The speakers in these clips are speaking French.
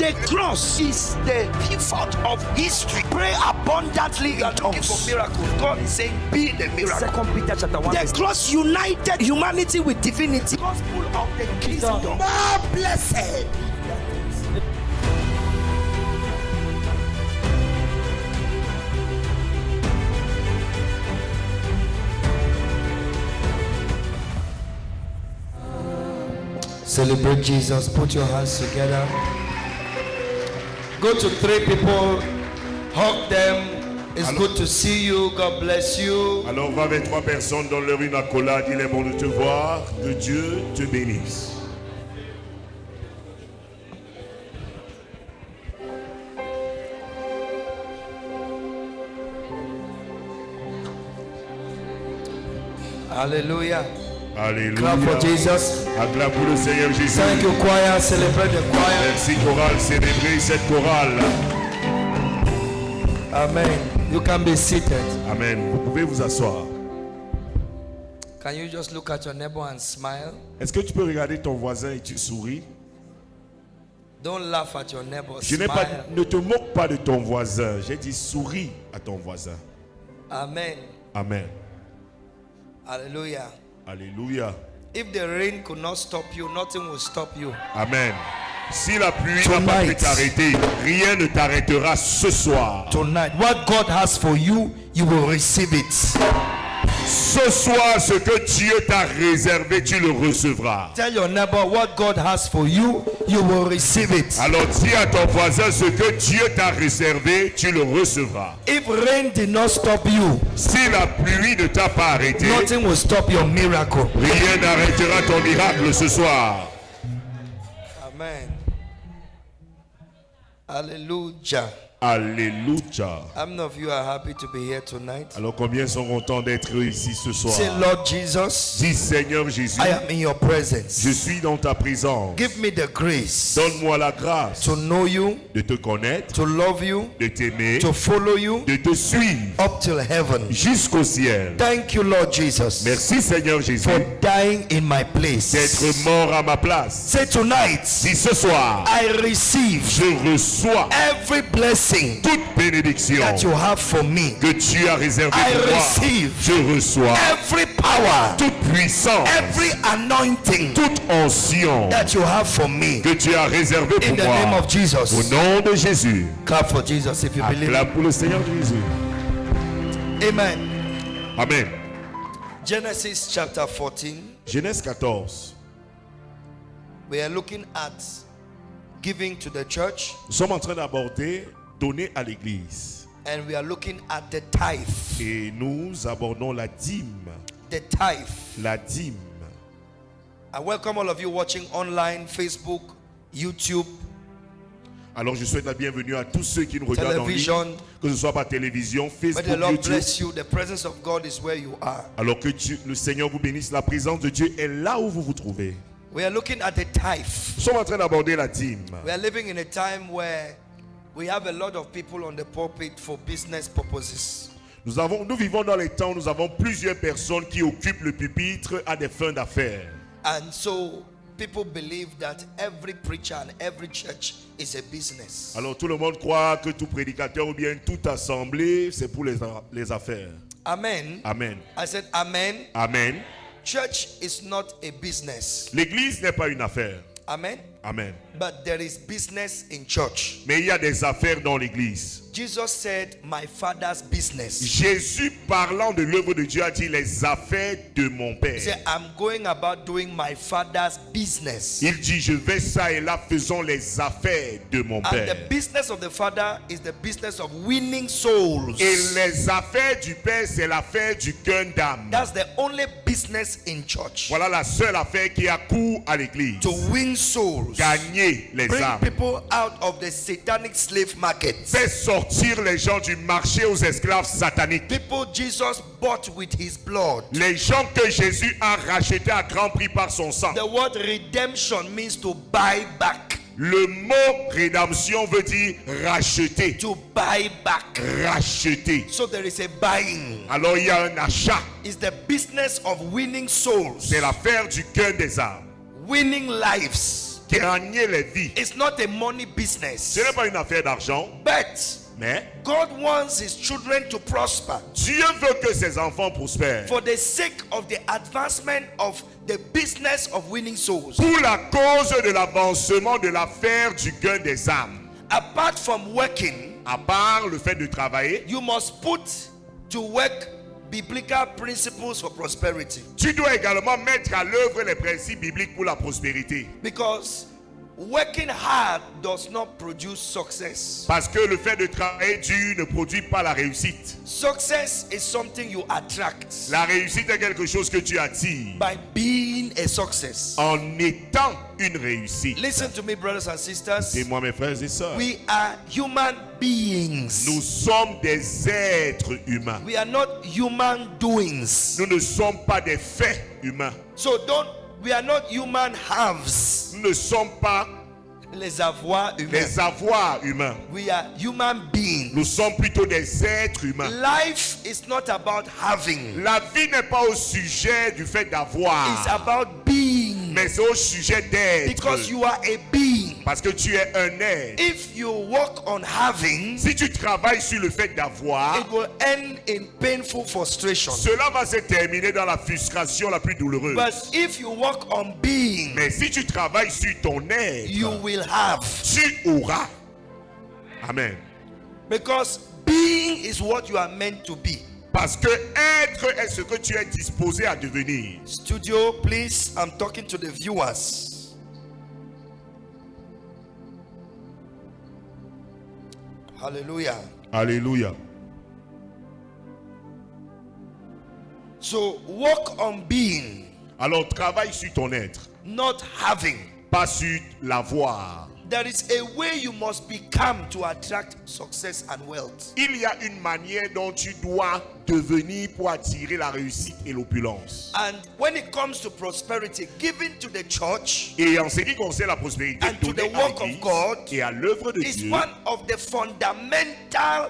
The cross is the pivot of history. Pray abundantly in tongues. For miracles, God is saying, be the miracle. 2 Peter chapter 1. The cross united humanity with divinity. Gospel of the kingdom. More blessed. Celebrate Jesus. Put your hands together. Go to 3 people. Hug them. It's good to see you. God bless you. Alors va avec 3 personnes dans leur une accolade. Il est bon de te voir. Que Dieu te bénisse. Hallelujah. Alléluia. Clap for Jesus. Acclame pour le Seigneur Jésus. Thank you, choir. Celebrate the choir. Merci chorale, célébrez cette chorale. Amen. You can be seated. Amen. Vous pouvez vous asseoir. Can you just look at your neighbor and smile? Est-ce que tu peux regarder ton voisin et tu souris? Don't laugh at your neighbor. Ne te moque pas de ton voisin. J'ai dit souris à ton voisin. Amen. Amen. Hallelujah. Alléluia. If the rain could not stop you, nothing will stop you. Amen. Si la pluie n'a pas pu t'arrêter, rien ne t'arrêtera ce soir. Tonight, what God has for you, you will receive it. Ce soir, ce que Dieu t'a réservé, tu le recevras. Tell your neighbor what God has for you, you will receive it. Alors dis à ton voisin ce que Dieu t'a réservé, tu le recevras. If rain did not stop you, si la pluie ne t'a pas arrêté, nothing will stop your miracle. Rien n'arrêtera ton miracle ce soir. Amen. Hallelujah. Alléluia. How many of you are happy to be here tonight? Alors combien sont contents d'être ici ce soir? Say, Lord Jesus, dis Seigneur Jésus, I am in your presence. Je suis dans ta présence. Give me the grace. Donne-moi la grâce to know you, de te connaître, to love you, de t'aimer, to follow you, de te suivre up till heaven. Jusqu'au ciel. Thank you, Lord Jesus. Merci Seigneur Jésus for dying in my place. D'être mort à ma place. Say tonight, dis ce soir, I receive, je reçois every blessing toute bénédiction that you have for me. Que tu as réservé pour moi. Receive je reçois every power, toute puissance, every anointing, toute onction that you have for me. Que tu as réservé pour in the moi. Name of Jesus. Au nom de Jésus. Clap for Jesus if you believe. Clap pour le Seigneur Jésus. Amen. Amen. Genesis chapter 14. Genèse 14. We are looking at giving to the church. Nous sommes en train d'aborder donner à l'église. And we are looking at the tithe. Et nous abordons la dîme. The tithe. La dîme. I welcome all of you watching online, Facebook, YouTube. Alors je souhaite la bienvenue à tous ceux qui nous regardent en ligne, que ce soit par télévision, Facebook, May the Lord YouTube. bless you. The presence of God is where you are. Alors que Dieu, le Seigneur vous bénisse, la présence de Dieu est là où vous vous trouvez. We are looking at the tithe. Nous sommes en train d'aborder la dîme. We are living in a time where we have a lot of people on the pulpit for business purposes. Nous vivons dans les temps où nous avons plusieurs personnes qui occupent le pupitre à des fins d'affaires. And so people believe that every preacher and every church is a business. Alors tout le monde croit que tout prédicateur ou bien toute assemblée c'est pour les affaires. Amen. Amen. I said amen. Amen. Church is not a business. L'église n'est pas une affaire. Amen. Amen. But there is business in church. Mais il y a des affaires dans l'église. Jesus said, my father's business. Jésus parlant de l'œuvre de Dieu a dit les affaires de mon père. He said, I'm going about doing my father's business. Il dit je vais ça et là faisons les affaires de mon And père. the business of the father is the business of winning souls. Et les affaires du père c'est l'affaire du cœur d'âme. That's the only business in church. Voilà la seule affaire qui a cours à l'église. To win souls. Gagner les Bring âmes. people out of the satanic slave market. Fait sortir les gens du marché aux esclaves sataniques. People Jesus bought with his blood. Les gens que Jésus a rachetés à grand prix par son sang. The word redemption means to buy back. Le mot rédemption veut dire racheter. To buy back. Racheter. So there is a buying. Alors il y a un achat. It's the business of winning souls. C'est l'affaire du cœur des âmes. Winning lives. gagner les vies. It's not a money Ce business. n'est pas une affaire d'argent, But mais God wants his children to prosper Dieu veut que ses enfants prospèrent. for the sake of the advancement of the business of winning souls. Pour la cause de l'avancement de l'affaire du gain des âmes. Apart from working, À part le fait de travailler, you must put to work biblical principles for prosperity. tu dois également mettre à l'œuvre les principes bibliques pour la prospérité. Because working hard does not produce success. Parce que le fait de travailler dur ne produit pas la réussite. Success is something you attract La réussite est quelque chose que tu attires by being a success. en étant une réussite. Listen to me, brothers and sisters. Et moi, mes frères et sœurs, We are human beings. nous sommes des êtres humains. We are not human doings. Nous ne sommes pas des faits humains. So we are not human halves. Nous ne sommes pas Les avoirs humains. des avoirs humains. We are human beings. Nous sommes plutôt des êtres humains. Life is not about having. La vie n'est pas au sujet du fait It's d'avoir, about being. mais c'est au sujet d'être. Because you are a being. Parce que tu es un être. If you work on having, Si tu travailles sur le fait d'avoir, it will end in painful frustration. cela va se terminer dans la frustration la plus douloureuse. But if you work on being, Mais si tu travailles sur ton être, you will have. tu auras. Amen. Because being is what you are meant to be. Parce que être est ce que tu es disposé à devenir. Studio, please, I'm talking to the viewers. Hallelujah. Alléluia. So work on being, Alors travaille sur ton être, not having. pas sur l'avoir. There is a way you must become to attract success and wealth. Il y a une manière dont tu dois devenir pour attirer la réussite et l'opulence. And when it comes to prosperity, given to the church Et en ce qui concerne la prospérité and to donnée the à work of l'Église God, et à l'œuvre de is Dieu, one of the fundamental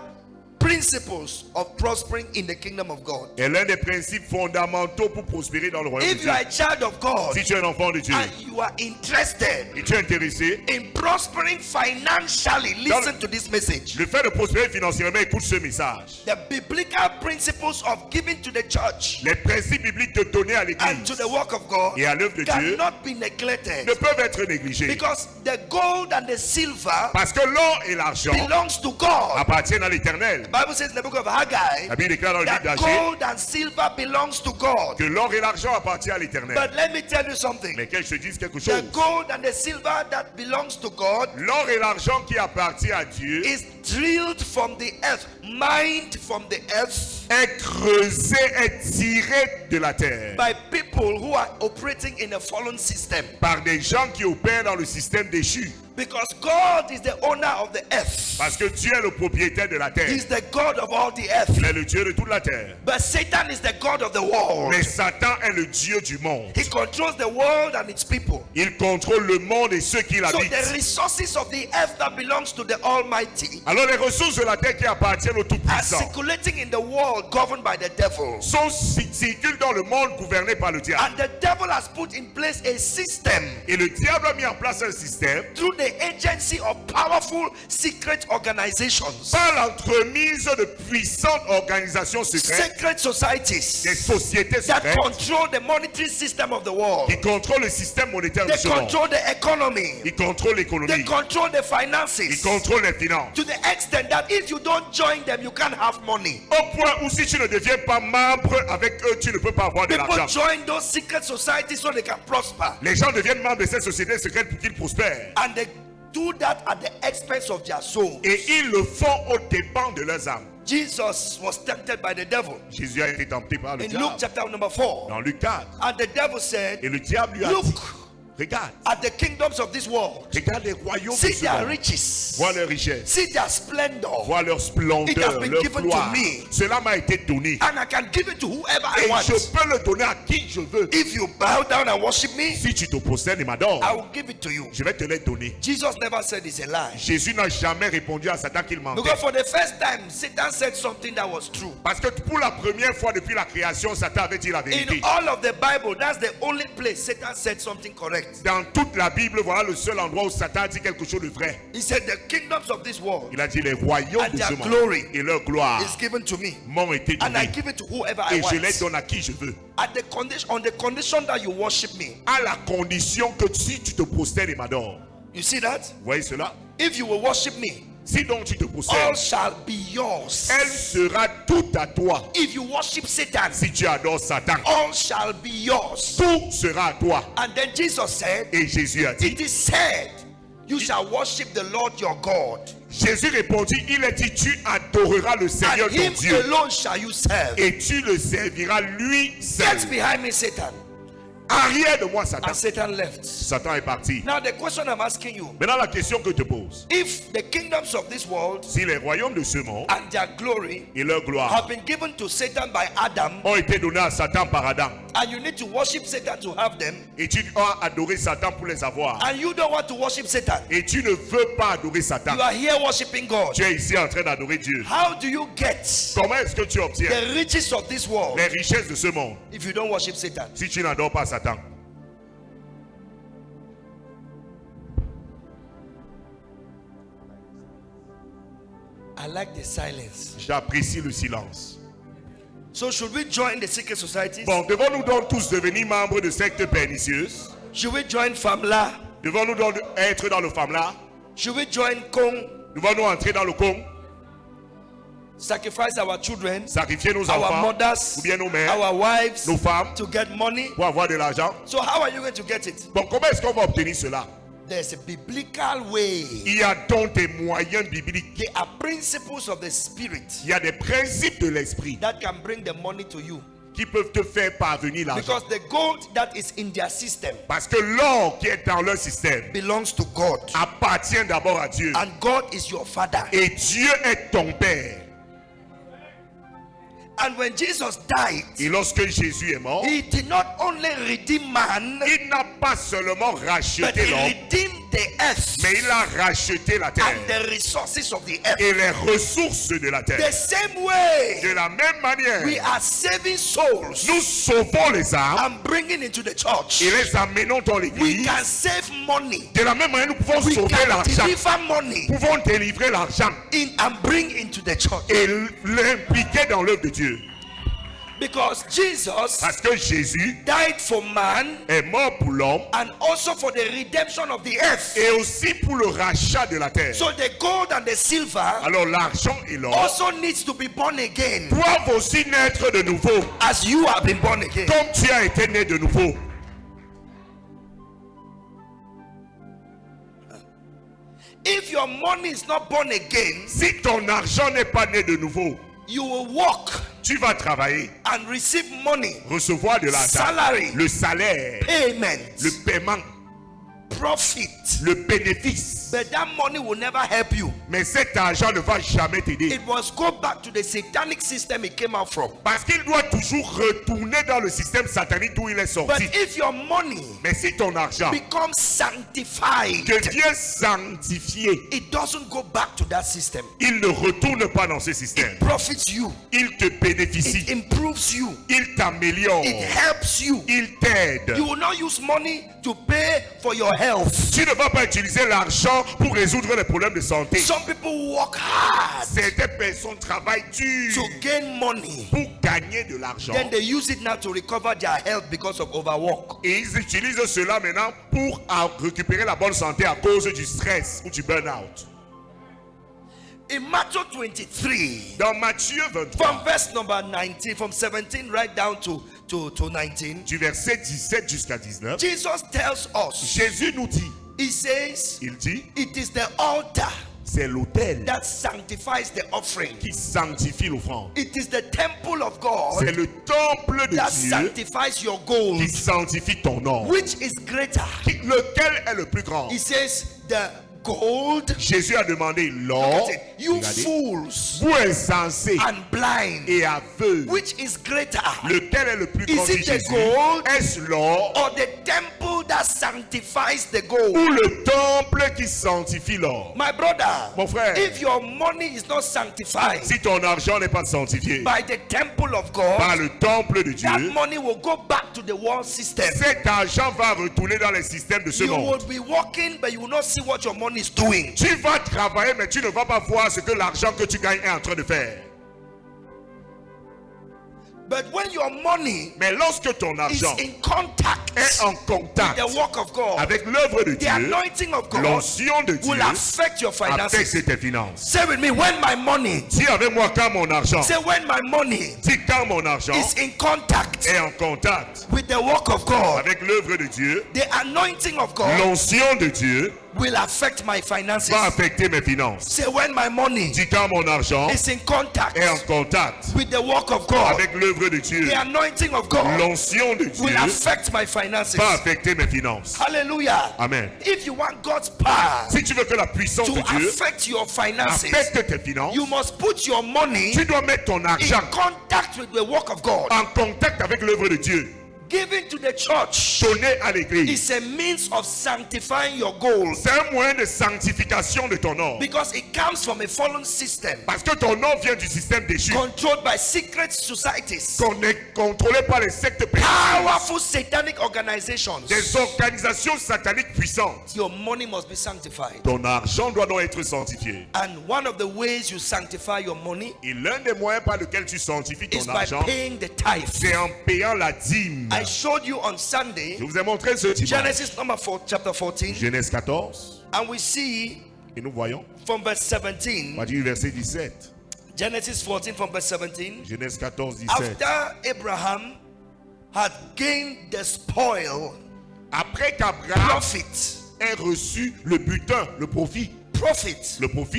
principles of prospering in the kingdom of God. est l'un des principes fondamentaux pour prospérer dans le royaume de If Dieu. you are a child of God Si tu es un enfant de Dieu and you are interested et tu es intéressé, in prospering financially, listen to this message. le fait de prospérer financièrement, écoute ce message. The biblical principles of giving to the church Les principes bibliques de donner à and l'Église to the work of God et à l'œuvre de Dieu cannot be neglected, ne peuvent être négligés. because the gold and the silver Parce que l'or et l'argent belongs to God. appartiennent à l'Éternel. The Bible says in the book of Haggai La Bible déclare dans le livre that d'Agé gold and silver belongs to God. que l'or et l'argent appartiennent à l'Éternel. But let me tell you something. Mais que je te dise quelque The chose. gold and the silver that belongs to God L'or et l'argent qui appartient à Dieu is drilled from the earth, mined from the earth est creusé, est tiré de la terre by people who are operating in a fallen system. par des gens qui opèrent dans le système déchu. Because God is the owner of the earth. Parce que Dieu est le propriétaire de la terre. He's the God of all the earth. Il est le Dieu de toute la terre. But Satan is the God of the world. Mais Satan est le Dieu du monde. He controls the world and its people. Il contrôle le monde et ceux qui So l'habitent. the resources of the earth that belongs to the Almighty Alors les ressources de la terre qui appartiennent au are Tout-Puissant circulating in the world governed by the devil. circulent dans le monde gouverné par le diable. And the devil has put in place a system Et le diable a mis en place un système through the agency of powerful secret organizations, par l'entremise de puissantes organisations secrètes, secret des societies sociétés that secrètes control the monetary system of the world. qui contrôlent le système monétaire de They ce monde. control the economy. Ils contrôlent They l'économie. control the Ils finances. contrôlent les finances. To the extent that if you don't join them, you can't have money. Au point où si tu ne deviens pas membre avec eux, tu ne peux pas avoir de People l'argent. join those secret societies so they can prosper. Les gens deviennent membres de ces sociétés secrètes pour qu'ils prospèrent. And they do that at the expense of their soul. Et ils le font aux dépens de leurs âmes. Jesus was tempted by the devil Jésus a été tenté par le in Luke diable. chapter number 4. Dans Luc 4. And the devil said, Et le diable lui a Look dit, regarde, at the kingdoms of this world. regarde les royaumes de See ce their monde. riches. Vois leur richesse. See their splendor. Vois leur It splendeur, has been leur given to gloire. me. Cela m'a été donné. And I can give it to whoever I Et want. je peux le donner à qui je veux. If you bow down and worship me, Si tu te procèdes et m'adores, I will give it to you. je vais te les donner. Jesus never said it's a lie. Jésus n'a jamais répondu à Satan qu'il mentait. Because for the first time, Satan said something that was true. Parce que pour la première fois depuis la création, Satan avait dit la vérité. In all of the Bible, that's the only place Satan said something correct. it. Dans toute la Bible, voilà le seul endroit où Satan a dit quelque chose de vrai. He said, the kingdoms of this world Il a dit les royaumes and de their ce monde glory et leur gloire is given to me. m'ont été And I donnés. give it to whoever I Et je les want. donne à qui je veux. On the condition that you worship me. À la condition que si tu te prosternes et m'adores. You see that? Vous voyez cela? If you will worship me, Si donc tu te all prosternes, shall be yours. elle sera toute à toi. If you worship Satan, Si tu adores Satan, all shall be yours. tout sera à toi. And then Jesus said, Et Jésus a dit, it is said, you shall worship the Lord your God, Jésus répondit, il a dit, tu adoreras le Seigneur and ton him Dieu alone shall you serve. et tu le serviras lui seul. Get behind me, Satan. Arrière de moi, Satan. And Satan left. Satan est parti. Now the question I'm asking you, Maintenant, la question que je te pose, if the kingdoms of this world si les royaumes de ce monde and their glory et leur gloire have been given to Satan by Adam, ont été donnés à Satan par Adam, and you need to worship Satan to have them, et tu dois adorer Satan pour les avoir, and you don't want to worship Satan, et tu ne veux pas adorer Satan, you are here worshiping God, tu es ici en train d'adorer Dieu. how do you get Comment est-ce que tu obtiens the riches of this world les richesses de ce monde if you don't worship Satan? si tu n'adores pas Satan? I like the silence. J'apprécie le silence. So should we join the secret societies? Bon, devons-nous donc tous devenir membres de sectes pernicieuses? Should we join FAMLA? Devons-nous donc être dans le FAMLA? Should we join Kong? Devons-nous entrer dans le Congo? Sacrifice our children, Sacrifier nos our enfants mothers, ou bien nos mères, our wives nos femmes to get money? pour avoir de l'argent? So how are you going to get it? Bon, comment est-ce qu'on va obtenir cela? There's a biblical way. Il y a donc des moyens bibliques. There are principles of the spirit Il y a des principes de l'esprit that can bring the money to you. qui peuvent te faire parvenir l'argent. Because the gold that is in their system Parce que l'or qui est dans leur système belongs to God. appartient d'abord à Dieu. And God is your father. Et Dieu est ton Père. And when Jesus died, Et lorsque Jésus est mort, he did not only redeem man, il n'a pas seulement but racheté he l'homme, redeemed the earth mais il a racheté la terre and the resources of the earth. et les ressources de la terre. The same way, De la même manière, we are saving souls nous sauvons les âmes and bringing into the church. et les amenons dans We l'église. can save money. De la même manière, nous pouvons We sauver can l'argent. deliver money Nous pouvons délivrer l'argent in and bring into the church. et l'impliquer dans l'œuvre de Dieu. Because Jesus Parce que Jésus died for man est mort pour l'homme and also for the redemption of the earth. et aussi pour le rachat de la terre. So the gold and the silver Alors l'argent et l'or also needs to be born again doivent aussi naître de nouveau, as you have been born again. comme tu as été né de nouveau. If your money is not born again, Si ton argent n'est pas né de nouveau, you will walk tu vas travailler, and receive money, recevoir de l'argent, salary, le salaire, payment, le paiement, profit. le bénéfice. But that money will never help you. Mais cet argent ne va jamais t'aider. It must go back to the satanic system it came out from. Parce qu'il doit toujours retourner dans le système satanique d'où il est But sorti. if your money Mais si ton argent becomes sanctified, devient sanctifié, it doesn't go back to that system. il ne retourne pas dans ce système. Profits you. Il te bénéficie, It improves you. il t'améliore, It helps you. il t'aide. You will not use money to pay for your health. Tu ne vas pas utiliser l'argent pour résoudre les problèmes de santé. Some people work hard Certaines personnes travaillent dur to gain money. pour gagner de l'argent. Then they use it now to recover their health because of overwork. Et ils utilisent cela maintenant pour récupérer la bonne santé à cause du stress ou du burn-out. In Matthew 23, Dans Matthieu 23, from verse number 19, from 17 right down to 19, du verset 17 jusqu'à 19, Jesus tells us, Jésus nous dit, he says, il dit, it is the altar c'est l'autel that sanctifies the offering. qui sanctifie l'offrande. It is the temple of God C'est le temple de that Dieu sanctifies your gold. qui sanctifie ton or. Which is greater? Lequel est le plus grand? He says, the gold. Jésus a demandé Look l'or, at it. You regardez, fools vous insensés and blind. et aveugles. Which is greater? Lequel est le plus grand? Is it dit the Jésus? gold Est-ce l'or or the temple that sanctifies the gold. Ou le temple qui sanctifie l'or. My brother, Mon frère, if your money is not sanctified si ton argent n'est pas sanctifié by the temple of par God, le temple de that Dieu, money will go back to the world system. cet argent va retourner dans les systèmes de ce You monde. will be working, but you will not see what your money is doing. Tu vas travailler, mais tu ne vas pas voir ce que l'argent que tu gagnes est en train de faire. But when your money Mais lorsque ton is argent in contact est en with contact the work of God, avec l'œuvre de the Dieu, anointing of God l'onction de Dieu will affect your finances. affecte tes finances. Say with me, when my money, Dis avec moi quand mon argent, say when my money dis quand mon argent is in contact est en contact with the work of God, avec l'œuvre de Dieu, the anointing of God l'onction de Dieu will affect my finances. va affecter mes finances. Say when my money Dis quand mon argent is in contact est en contact with the work of God, avec l'œuvre de Dieu, the anointing of God l'onction de Dieu will affect my finances. va affecter mes finances. Hallelujah. Amen. If you want God's power Si tu veux que la puissance to de Dieu affect your finances, affecte tes finances, you must put your money tu dois mettre ton in argent contact with the work of God. en contact avec l'œuvre de Dieu. Giving to the church Donner à l'église, is a means of sanctifying your goals c'est un moyen de sanctification de ton or. because it comes from a fallen system Parce que ton or vient du système déchu. controlled by secret societies, Qu'on est contrôlé par les sectes pécheuses, powerful satanic organizations. des organisations sataniques puissantes. Your money must be sanctified. Ton argent doit donc être sanctifié. And one of the ways you sanctify your money Et l'un des moyens par lesquels tu sanctifies is ton by argent, paying the tithe. c'est en payant la dîme. I showed you on Sunday Je vous ai montré ce dimanche. Genesis number 4, chapter 14, Genèse 14. and we see Et nous voyons, from verse on 17, va dire verset 17. Genesis 14 from verse 17, Genèse 14, 17. after Abraham had gained the spoil, Après qu'Abraham profit ait reçu le butin, le profit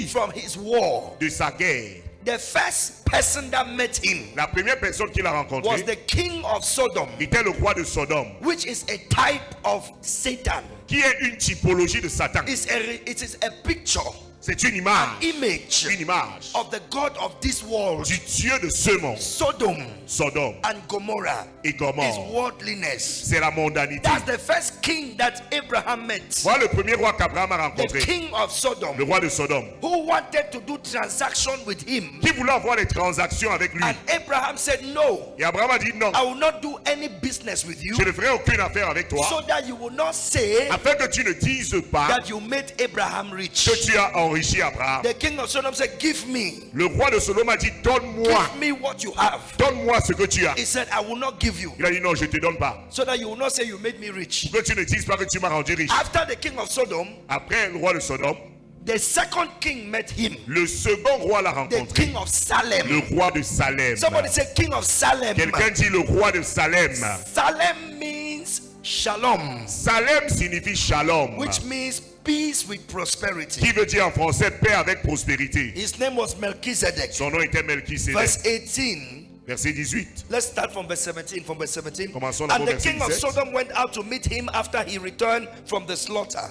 from his war, de sa guerre, the first person that met him la première personne qu'il a was rencontrée the king of Sodom, était le roi de Sodome, which is a type of Satan. qui est une typologie de Satan. It is a picture, C'est une an image image of the God of this world. du Dieu de ce monde. Sodom Sodome and Gomorrah et is Gomorrhe, worldliness. c'est la mondanité. That's the first king that Abraham met. Voilà le premier roi qu'Abraham a The rencontré, king of Sodom, le roi de Sodome, who wanted to do transaction with him. qui voulait avoir des transactions avec lui. And Abraham said, no, Et Abraham a dit non, I will not do any business with you, je ne ferai aucune affaire avec toi, so that you will not say afin que tu ne dises pas that you made Abraham rich. que tu as enrichi Abraham. The king of Sodom said, give me Le roi de Sodome a dit donne-moi, give me what you have. donne-moi ce que tu as. He said, I will not give you, Il a dit non, je ne te donne pas. so that you will not say you made me rich. Que tu ne dises pas que tu m'as rendu riche. After the king of Sodom, Après le roi de Sodome, the second king met him, le second roi l'a the rencontré, king of Salem. le roi de Salem. Somebody say king of Salem. Quelqu'un dit le roi de Salem. Salem means shalom, Salem signifie shalom, which means peace with prosperity. qui veut dire en français paix avec prospérité. His name was Melchizedek. Son nom était Melchisédek. Verse 18. Verset 18. Let's start from verse 17. From verse 17. Commençons And d'abord the verset king of 17. Sodom went out to meet him after he returned from the slaughter.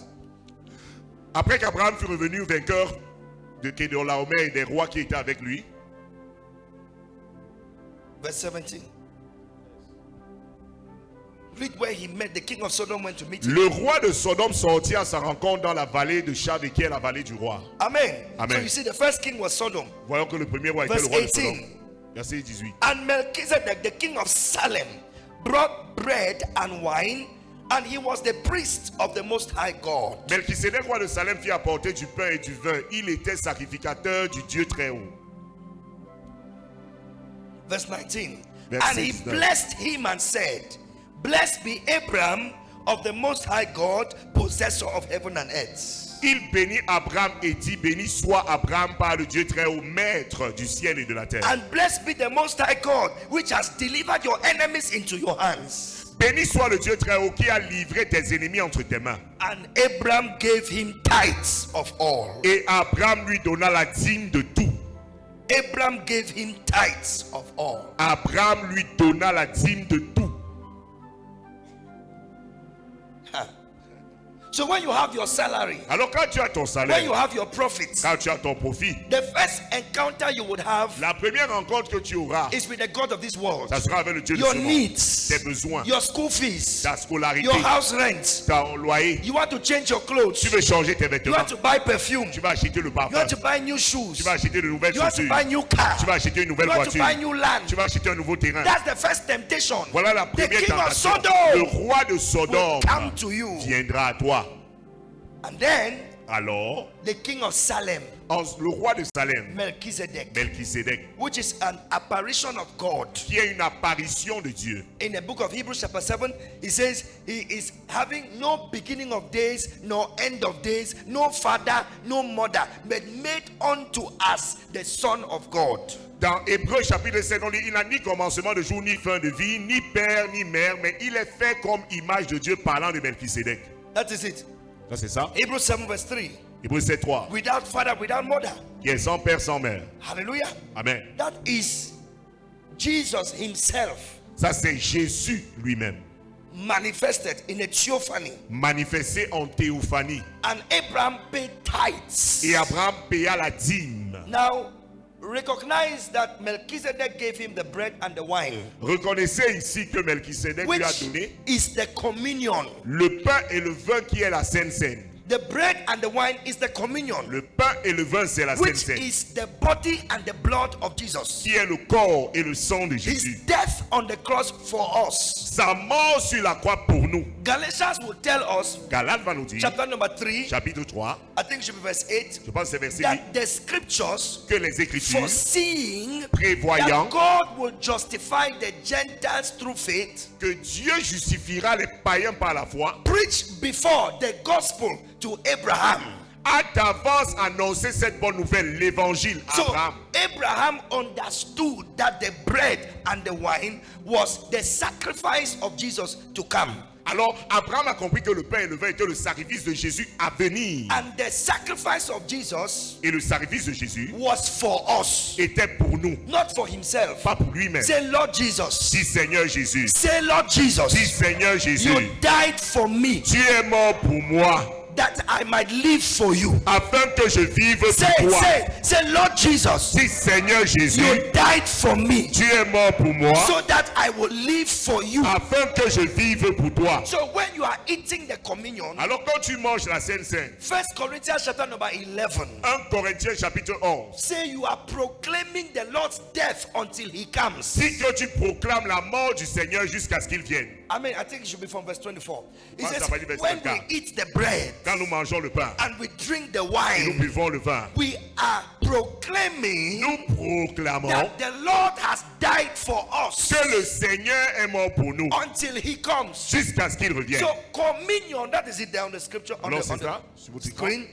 Après qu'Abraham fut revenu vainqueur de Kédorlaomer et des rois qui étaient avec lui. Verse 17. Read where he met. The king of Sodom went to meet him. Le roi de Sodome sortit à sa rencontre dans la vallée de Chav, qui est la vallée du roi. Amen. Amen. So you see, the first king was Sodom. Voyons que le premier roi était Verse le roi de 18. Sodome. Verset 18. And Melchizedek, the king of Salem, brought bread and wine, and he was the priest of the Most High God. Melchisédek, roi de Salem, fit apporter du pain et du vin. Il était sacrificateur du Dieu très haut. Verse 19. Verse And he 19. blessed him and said, blessed be Abraham of the Most High God, possessor of heaven and earth. Il bénit Abraham et dit, béni soit Abraham par le Dieu très haut, maître du ciel et de la terre. And blessed be the Most High God, which has delivered your enemies into your hands. Béni soit le Dieu très haut qui a livré tes ennemis entre tes mains. And Abraham gave him tithes of all. Et Abraham lui donna la dîme de tout. Abraham gave him tithes of all. Abraham lui donna la dîme de tout. So when you have your salary, Alors quand tu as ton when salaire, you have your profits, quand tu as ton profit, the first encounter you would have la première rencontre que tu auras, is with the God of this world. ça sera avec le Dieu de Your ce monde. needs, Tes besoins, your school fees, ta scolarité, your house rent. ton loyer. You want to change your clothes. Tu veux changer tes You vêtements. want to buy perfume. Tu vas acheter le You parfum. want to buy new shoes. Tu vas acheter de nouvelles You want to chaussures. buy new car. Tu vas acheter une nouvelle You want to voiture. buy new land. Tu vas acheter un nouveau terrain. That's the first temptation. Voilà la The première king of tentation. Le Sodom roi de will Sodome come to you. viendra à toi. And then Alors, the king of Salem, le roi de Salem, Melchizedek, Melchisédek, which is an apparition of God. qui est une apparition de Dieu. In the book of Hebrews chapter 7, he says he is having no beginning of days, nor end of days, no father, no mother, but made unto us the Son of God. Dans Hébreux chapitre 7, on dit, il n'a ni commencement de jour, ni fin de vie, ni père, ni mère, mais il est fait comme image de Dieu parlant de Melchisédek. That is it. Ça c'est ça. Hebrews 7 verse 3. Hébreux 7, 3. Without father, without mother. Qui est sans père, sans mère. Hallelujah. Amen. That is Jesus himself Ça c'est Jésus lui-même. manifested in a theophany. Manifesté en théophanie. And Abraham paid tithes. Et Abraham paya la dîme. Now, recognize that Melchizedek gave him the bread and the wine, Reconnaissez ici que Melchisédek lui a which donné is the communion. le pain et le vin qui est la Sainte Seine. The bread and the wine is the communion, Le pain et le vin c'est la Sainte which Seine. is the body and the blood of Jesus. Qui est le corps et le sang de Jésus. His death on the cross for us. Sa mort sur la croix pour nous. Galatians will tell us, Galates va nous dire, chapter number 3, chapitre 3, I think it should be verse 8, je pense que c'est verset 8, that the scriptures, que les Écritures, foreseeing prévoyant that God will justify the Gentiles through faith, que Dieu justifiera les païens par la foi, preached before the gospel to Abraham. a d'avance annoncé cette bonne nouvelle, l'évangile à So Abraham. Abraham understood that the bread and the wine was the sacrifice of Jesus to come. Alors Abraham a compris que le pain et le vin étaient le sacrifice de Jésus à venir. And the sacrifice of Jesus Et le sacrifice de Jésus was for us, était pour nous, not for himself. pas pour lui-même. Say, Lord Jesus. Dis Seigneur Jésus. Say, Lord Jesus. Dis Seigneur Jésus. You died for me Tu es mort pour moi, that I might live for you. afin que je vive pour Say, toi. say, Lord Jesus. Dis Seigneur Jésus. You died for me Tu es mort pour moi, so that I will live for you. afin que je vive pour toi. So when you are eating the communion, Alors quand tu manges la Sainte Seine, 1 Corinthians chapter number 11, 1 Corinthiens chapitre 11, say you are proclaiming the Lord's death until he comes. dis que tu proclames la mort du Seigneur jusqu'à ce qu'il vienne. I mean, I think it should be from verse 24. It Moi, says, ça va dire verse when we 24. eat the bread Quand nous mangeons le pain and we drink the et nous wine, buvons le vin, we are proclaiming nous proclamons that the Lord has died for us que le Seigneur est mort pour nous until he comes. jusqu'à ce qu'il revienne. So communion, that is it there on the scripture on Alors the, on c'est ça, the sur votre écran. screen.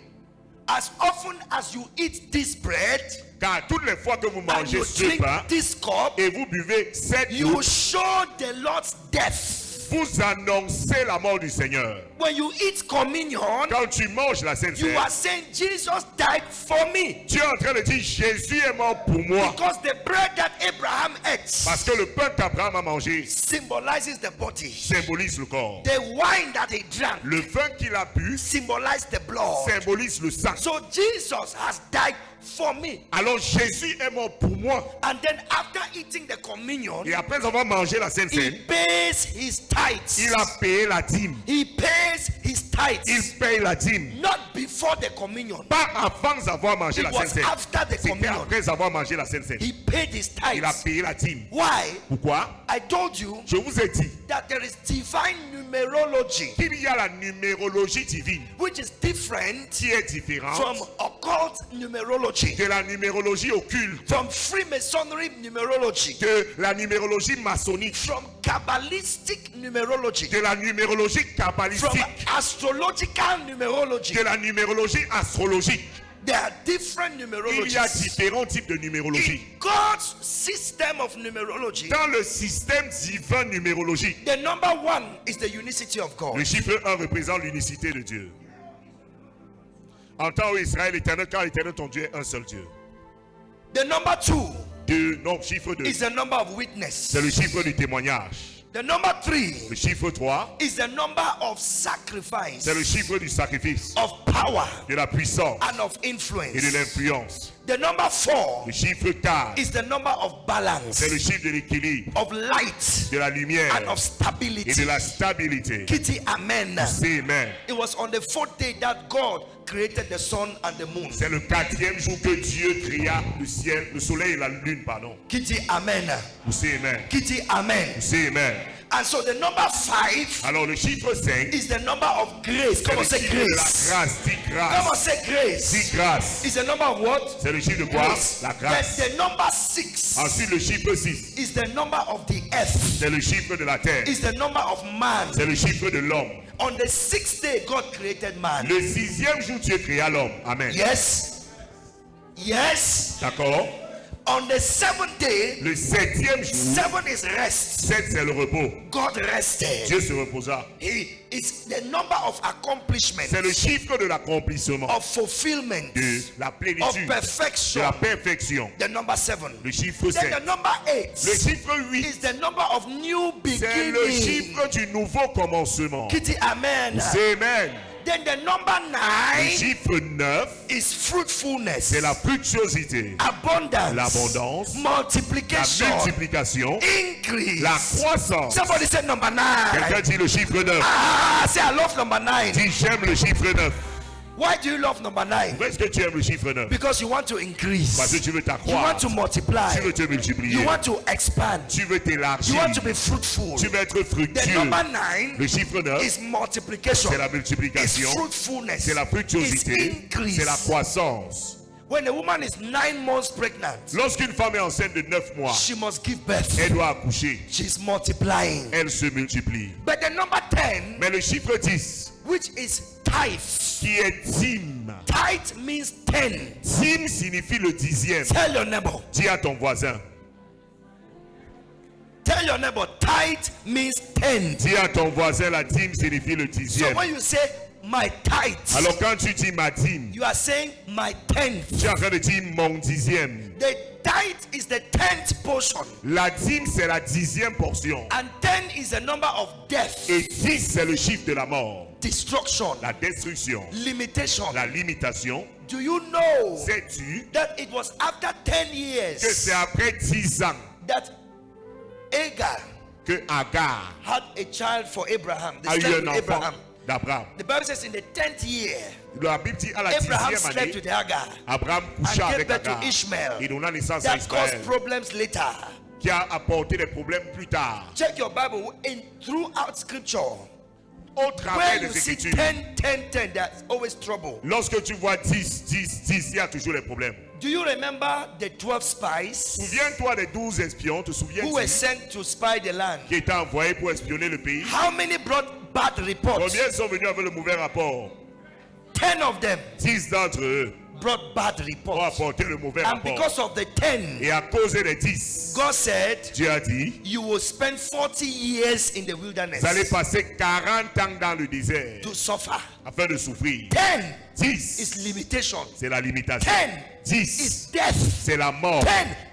As often as you eat this bread Car toutes les fois que vous and mangez you ce drink pain this cup, et vous buvez cette you eau, show the Lord's death. vous annoncez la mort du Seigneur. When you eat communion, Quand tu manges la Sainte you Seine, are saying Jesus died for me. tu es en train de dire Jésus est mort pour moi. Because the bread that Abraham ate Parce que le pain qu'Abraham a mangé symbolizes the body. symbolise le corps. The wine that he drank Le vin qu'il a bu symbolizes the blood. symbolise le sang. So Jesus has died for me. Alors Jésus est mort pour moi. And then after eating the communion, Et après avoir mangé la Sainte he Seine, pays his tithes. il a payé la dîme. He pays his Il tithes. paye la dîme. Not before the communion. Pas avant avoir mangé It la was Sainte Seine. after the C'était communion. après avoir mangé la Sainte Seine. He paid his Il a tithes. payé la dîme. Why? Pourquoi? I told you Je vous ai dit that there is divine numerology, qu'il y a la numérologie divine which is different qui est différente from occult numerology, de la numérologie occulte, from Freemasonry numerology, de la numérologie maçonnique, from Kabbalistic numerology, de la numérologie from kabbalistique, astrological numerology. de la numérologie astrologique. There are different Il y a numerologies. différents types de numérologie. In God's system of numerology, Dans le système divin numérologique, the number one is the unicity of God. le chiffre 1 représente l'unicité de Dieu. Entends, ô Israël, l'Éternel, car l'Éternel ton Dieu est un seul Dieu. The number two Non, chiffre 2, is the number of witness. c'est le chiffre du témoignage. The number 3 Le chiffre 3, is the number of sacrifice, c'est le chiffre du sacrifice, of power, de la puissance and of et de influence. l'influence. The number 4 Le chiffre 4, is the number of balance, c'est le chiffre de l'équilibre, of light, de la lumière and of et stability. de la stabilité. Kitty, amen. C'est amen. It was on the 4th day that God created the sun and the moon. C'est le 4e jour que Dieu créa le ciel, le soleil et la lune, pardon. Kitty, amen. C'est amen. Kitty, amen. C'est amen. And so the number 5 Alors le chiffre 5, is the number of grace. c'est Come le on, say chiffre de la grace. grâce. Dis Come grâce. on, say grace. Dis grâce. Is the number of what? C'est le chiffre de quoi? Grace. La grâce. The number 6 Ensuite le chiffre 6, is the number of the earth. c'est le chiffre de la terre. Is the number of man. C'est le chiffre de l'homme. On the 6th day, God created man. Le 6e jour, Dieu créa l'homme. Amen. Yes. Yes. D'accord? On the 7th day, Le 7e jour, 7 is rest. 7 c'est le repos. God rested. Dieu se reposa. It's the number of accomplishment, C'est le chiffre de l'accomplissement, of fulfillment, de la of plénitude, de perfection. la perfection. The number 7. Le chiffre Then 7. the number 8 Le chiffre 8, is the number of new c'est le beginning. chiffre du nouveau commencement. Kitty, amen. C'est amen. Then the number Le 9 chiffre 9, is fruitfulness, c'est la fructuosité, abundance, l'abondance, la multiplication, multiplication, increase. la croissance. Somebody said number 9. Quelqu'un dit le chiffre 9. Ah, say I love number 9. Dis j'aime le chiffre 9. Why do you love number 9? Pourquoi est-ce que tu aimes le chiffre 9? Because you want to increase. Parce que tu veux You want t'accroître, to multiply. tu veux te multiplier, You want to expand. tu veux You t'élargir, want to be fruitful. tu veux être The fructueux. number 9 Le chiffre 9, is multiplication. c'est la It's multiplication, fruitfulness. c'est la It's fructuosité, increase. c'est la croissance. When a woman is 9 months pregnant, Lorsqu'une femme est enceinte de 9 mois, she must give birth. elle doit accoucher, She's multiplying. elle se multiplie. But the number 10, Mais le chiffre 10, which is tithe. qui est dîme, Tithe means 10. dîme signifie le 10e. Tell your neighbor. Dis à ton voisin, Tell your neighbor. Tithe means 10. dis à ton voisin, la dîme signifie le So 10e. when you say my tithe, Alors quand tu dis ma dîme, you are saying my 10th. tu es en train de dire mon 10e. The tithe is the 10th portion. La dîme, c'est la 10e portion. And 10 is the number of death, Et 10, c'est le chiffre de la mort, destruction, la destruction, limitation. la limitation. Do you know Sais-tu that it was after 10 que years c'est après 10 ans that Agar que Agar had a child for Abraham? They a eu slept un with enfant Abraham. d'Abraham? The Bible says in the 10th year, La Bible dit à la Abraham 10e slept année, with Hagar Abraham and coucha gave avec birth Agar to Ishmael. et donna naissance à That caused Ismaël, problems later. qui a apporté des problèmes plus tard. Check your Bible in throughout Scripture. Au travers When you des see Écritures, 10, 10, 10, there's always trouble. lorsque tu vois 10, 10, 10, il y a toujours des problèmes. Do you remember the 12 spies Souviens-toi des 12 espions, te who were souviens-tu, sent to spy the land? qui étaient envoyés pour espionner le pays? How many brought bad reports? Combien sont venus avec le mauvais rapport? 10 of them 10 d'entre eux brought bad ont reports. apporté le mauvais And rapport. because of the 10, Et à cause des 10, God said, Dieu a dit, you will spend 40 years in the wilderness vous allez passer 40 ans dans le désert to suffer. afin de souffrir. 10 10, is limitation. c'est la limitation. 10 10, is death. c'est la mort.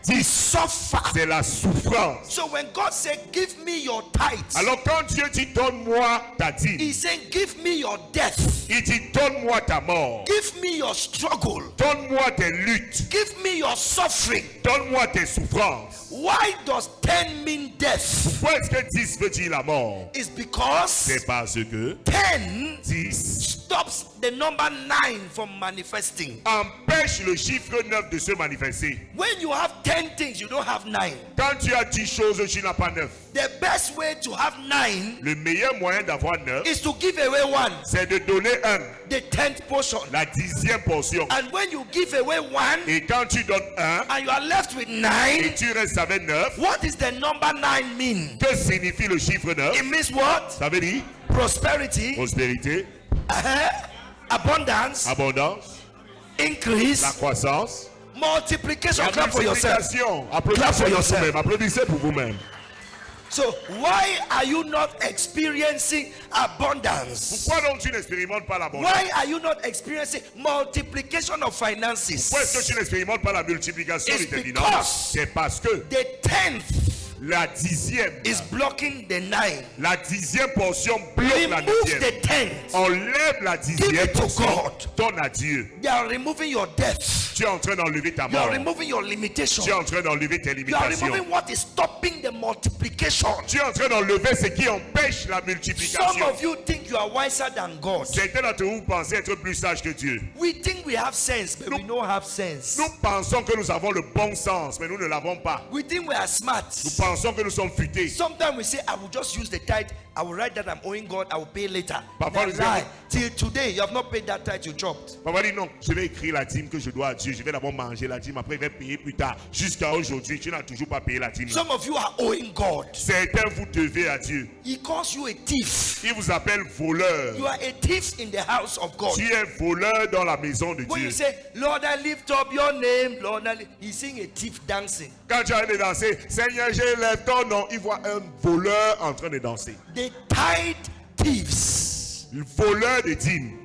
10 is suffer. C'est la souffrance. So when God said, give me your tithes, Alors quand Dieu dit, donne-moi ta dîme, He said, give me your death. il dit, donne-moi ta mort. Give me your struggle. Donne-moi tes luttes. Give me your suffering. Donne-moi tes souffrances. Why does 10 mean death? Pourquoi est-ce que 10 veut dire la mort? It's because C'est parce que 10 10 stops the number 9 from manifesting. empêche le chiffre 9 de se manifester. When you have 10 things, you don't have 9. Quand tu as 10 choses, tu n'as pas 9. The best way to have 9 Le meilleur moyen d'avoir 9, is to give away 1, c'est de donner un, the 10th portion. la 10e portion. And when you give away 1 Et quand tu donnes un, and you are left with et 9, tu restes avec 9, what does the number 9 mean? que signifie le chiffre 9? It means what? Ça veut dire Prosperity, prospérité, abundance, abondance, la increase, croissance, multiplication. la Clap for yourself. multiplication. Clap for Applaudissez pour yourself. vous-même. Applaudissez pour vous-même. So why are you not experiencing abundance? Pourquoi donc tu n'expérimentes pas l'abondance? Why are you not experiencing multiplication of finances? Pourquoi est-ce que tu n'expérimentes pas la multiplication It's de tes because finances? C'est parce que the 10th La dixième. is blocking the 9. La dixième portion bloque la Remove neuvième. the 10th. Enlève la Give dixième it to portion. God. Donne à Dieu. They are removing your death. Tu es en train d'enlever ta You are mort. removing your limitation. Tu es en train d'enlever tes You are limitations. removing what is stopping the multiplication. Tu es en train d'enlever ce qui empêche la Some multiplication. of you think you are wiser than God. Certains d'entre vous pensez être plus sages que Dieu. We think we have sense, but we don't have sense. Nous pensons que nous avons le bon sens, mais nous ne l'avons pas. We think we are smart. Nous pensons que nous sommes futés. Sometimes we say, I will just use the tithe. I will write that I'm owing God. I will pay later. Parfois, That's nous lie. disons- Till today, you have not paid that tithe you dropped. Papa dit non, je vais écrire la dîme que je dois à Dieu. Je vais d'abord manger la dîme, après je vais payer plus tard. Jusqu'à aujourd'hui, tu n'as toujours pas payé la dîme. Some of you are owing God. Certains vous devez à Dieu. He calls you a thief. Il vous appelle voleur. You are a thief in the house of God. Tu es voleur dans la maison de When Dieu. you say, Lord, I lift up your name, Lord, he's seeing a thief dancing. Quand tu arrêtes de danser, Seigneur, j'élève ton nom. Il voit un voleur en train de danser. The tithe thieves. Le voleur de dîmes.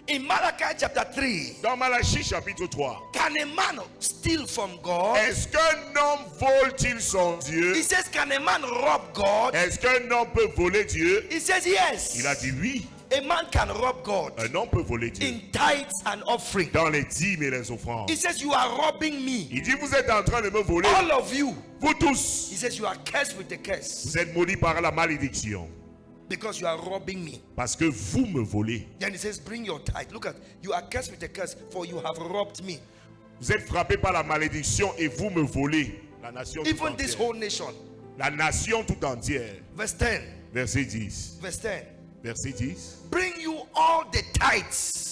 In Malachi chapter 3, Dans Malachie chapitre 3. can a man steal from God? Est-ce qu'un homme vole-t-il son Dieu? He says, can a man rob God? Est-ce qu'un homme peut voler Dieu? He says, yes. Il a dit oui. A man can rob God Un homme peut voler Dieu. in tithes and offering. Dans les dîmes et les offrandes. He says, you are robbing me. Il dit vous êtes en train de me voler. All of you. Vous tous. He says, you are cursed with the curse Vous êtes maudits par la malédiction. because you are robbing me. Parce que vous me volez. Then he says, bring your tithe. Look at, you are cursed with the curse for you have robbed me. Vous êtes frappés par la malédiction et vous me volez. La nation tout Even this entière. whole nation. La nation tout entière. Verse 10. Verset 10. Verse 10. Verset 10. Bring you all the tithes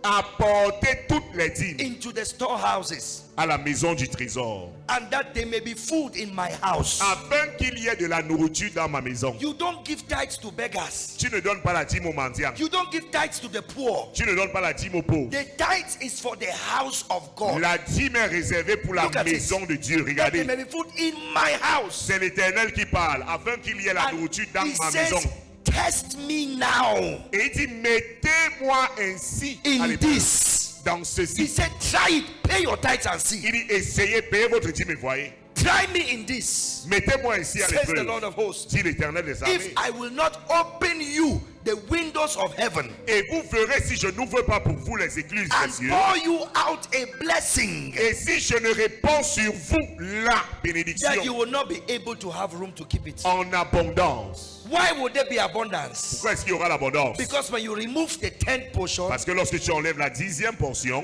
Apportez toutes les dîmes into the storehouses, à la maison du trésor, and that there may be food in my house. afin qu'il y ait de la nourriture dans ma maison. You don't give tithes to beggars. Tu ne donnes pas la dîme aux mendiants. You don't give tithes to the poor. Tu ne donnes pas la dîme aux pauvres. The tithes is for the house of God. La dîme est réservée pour la Look at maison it. de Dieu. That there Regardez, may be food in my house. c'est l'Éternel qui parle, afin qu'il y ait la And nourriture dans he ma says, maison. test me now Et il dit, mettez-moi ainsi à in l'épreuve this. dans He ceci. said, try it. Pay your tithes and see. Il dit, essayez, payez votre dîme et voyez. Try me in this, Mettez-moi ainsi à says the l'épreuve, Lord of hosts. dit l'Éternel des If armées. I will not open you the windows of heaven Et vous verrez si je n'ouvre pas pour vous les écluses and des cieux. pour you out a blessing, Et si je ne réponds sur vous la that you bénédiction will not be able to have room to keep it. en abondance. Why would there be abundance? Pourquoi est-ce qu'il y aura l'abondance? Because when you remove the 10th portion, Parce que lorsque tu enlèves la 10e portion,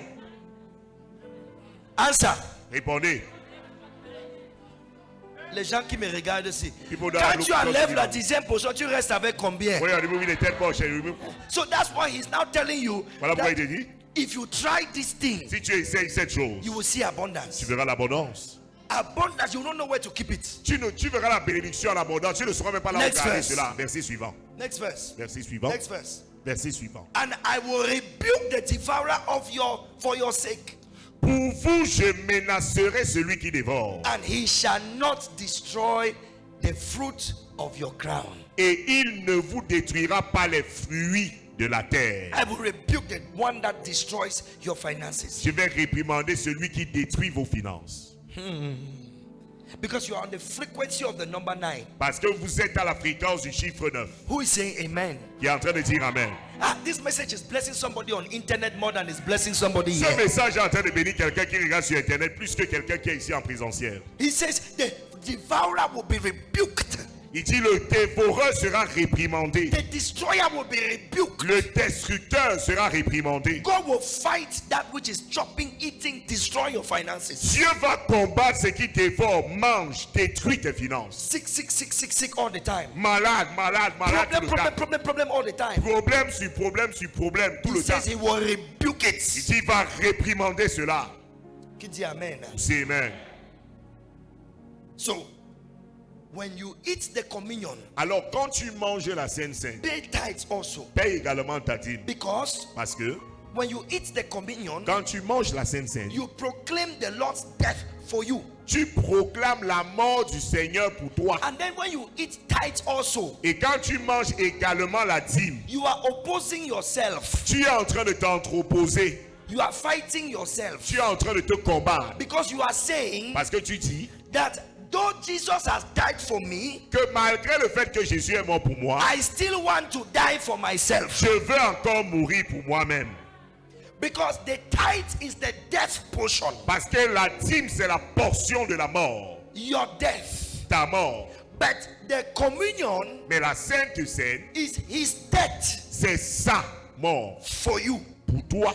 answer. répondez. Les gens qui me regardent ici. People that Quand look tu close enlèves to la you. 10e portion, tu restes avec combien? Oui, on remove the 10 portion. So that's why he's now telling you Voilà pourquoi il that te dit, if you try this thing, si tu essayes cette chose, you will see abundance. tu verras l'abondance. Abundance, you don't know where to keep it. Tu verras la bénédiction, l'abondance. Tu ne sauras même pas là où Next garder verse. cela. Verset suivant. Next verse. Verset suivant. Next verse. Verset suivant. And I will rebuke the devourer for your sake, Pour vous, je menacerai celui qui dévore. and he shall not destroy the fruit of your crown. Et il ne vous détruira pas les fruits de la terre. I will rebuke the one that destroys your finances, Je vais réprimander celui qui détruit vos finances. because you are on the frequency of the number 9. Parce que vous êtes à la fréquence du chiffre 9. Who is saying amen? Qui est en train de dire Amen. This message is blessing somebody on internet more than it's blessing somebody Ce here. message est en train de bénir quelqu'un qui regarde sur Internet plus que quelqu'un qui est ici en présentiel. He says the devourer will be rebuked. Il dit le dévoreur sera réprimandé. The destroyer will be rebuked. Le destructeur sera réprimandé. God will fight that which is chopping, eating, destroy your finances. Dieu va combattre ce qui dévore, mange, détruit tes finances. Sick all the time. Malade, malade, malade tout le temps. Problem all the time. Problème sur problème sur problème tout He le temps. says he will rebuke Il it. dit il va réprimander cela. Qui dit amen? C'est Amen. So, when you eat the communion, Alors quand tu manges la Sainte Sainte, pay tithes also. paye également ta dîme. Because Parce que when you eat the communion, quand tu manges la Sainte Sainte, you proclaim the Lord's death for you. tu proclames la mort du Seigneur pour toi. And then when you eat tithes also, Et quand tu manges également la dîme, you are opposing yourself tu es en train de t'entreposer You are fighting yourself Tu es en train de te combattre. because you are saying Parce que tu dis that though Jesus has died for me, que malgré le fait que Jésus est mort pour moi, I still want to die for myself. je veux encore mourir pour moi-même. Because the tithe is the death portion. Parce que la dîme, c'est la portion de la mort. Your death. Ta mort. But the communion Mais la Sainte Seine, is his death c'est sa mort for you. pour toi.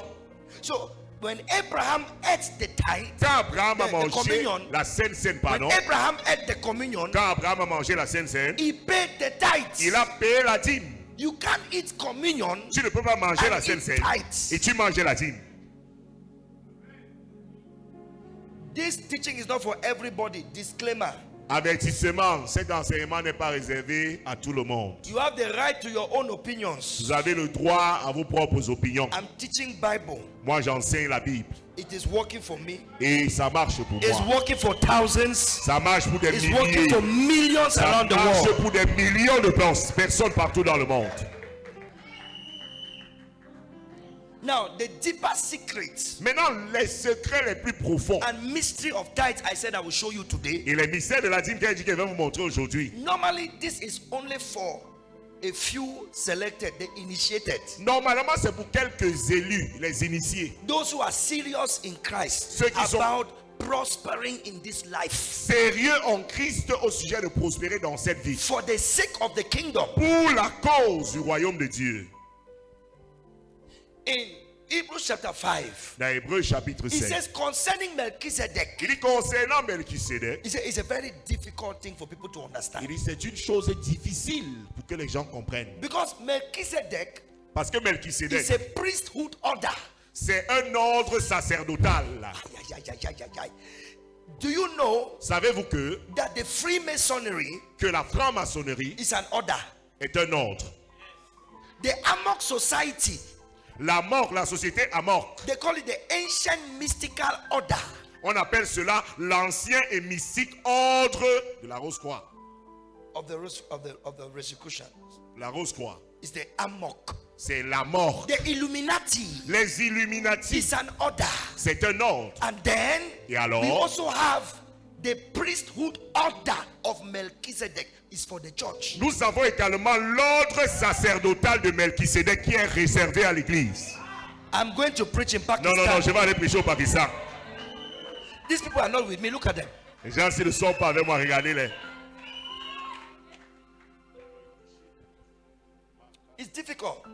So when Abraham ate the tithe, Quand Abraham a the mangé communion, la Sainte Seine, when pardon, Abraham ate the communion, quand Abraham a mangé la Sainte Seine, he paid the tithe. il a payé la dîme. You can't eat communion Tu ne peux pas manger and la Sainte eat Seine tithes. et tu manges la dîme. This teaching is not for everybody. Disclaimer. Avertissement, cet enseignement n'est pas réservé à tout le monde. You have the right to your own opinions. Vous avez le droit à vos propres opinions. I'm teaching Bible. Moi, j'enseigne la Bible It is working for me. et ça marche pour It's moi. working for thousands. Ça marche pour des It's working milliers. for millions Ça around the marche world. pour des millions de personnes partout dans le monde. Now, the deeper secrets Maintenant, les secrets les plus profonds and mystery of tithes, I said I will show you today. et les mystères de la dîme qu'elle dit qu'elle va vous montrer aujourd'hui. Normally, this is only for a few selected, the initiated, Normalement, c'est pour quelques élus, les initiés. those who are serious in Christ Ceux qui sont- about prospering in this life Sérieux en Christ au sujet de prospérer dans cette vie. for the sake of the kingdom. Pour la cause du royaume de Dieu. In Hebrews chapter 5, Dans Hébreux chapitre it 5. says concerning Melchizedek, Il dit concernant Melchisédek, it's a very difficult thing for people to understand. il dit c'est une chose difficile pour que les gens comprennent. Because Melchizedek Parce que is Melchisédek, a priesthood order. c'est un ordre sacerdotal. Ay, ay, ay, ay, ay, ay. Do you know Savez-vous que, that the Freemasonry la franc-maçonnerie is an order? est un ordre? The Amok Society, La mort, la société amorque. they call it the ancient mystical order On appelle cela l'ancien et mystique ordre de la Rose-Croix. of the Rosicrucians. La Rose-Croix, It's the Amok. c'est la mort. The Illuminati Les Illuminati, is an order. c'est un ordre. And then Et alors? we also have the priesthood order of Melchizedek is for the church. Nous avons également l'ordre sacerdotal de Melchisédek qui est réservé à l'église. I'm going to preach in Non, Pakistan. non, non, je vais aller prêcher au Pakistan. These people are not with me. Look at them. Les gens, s'ils ne sont pas avec moi, regardez-les. It's difficult.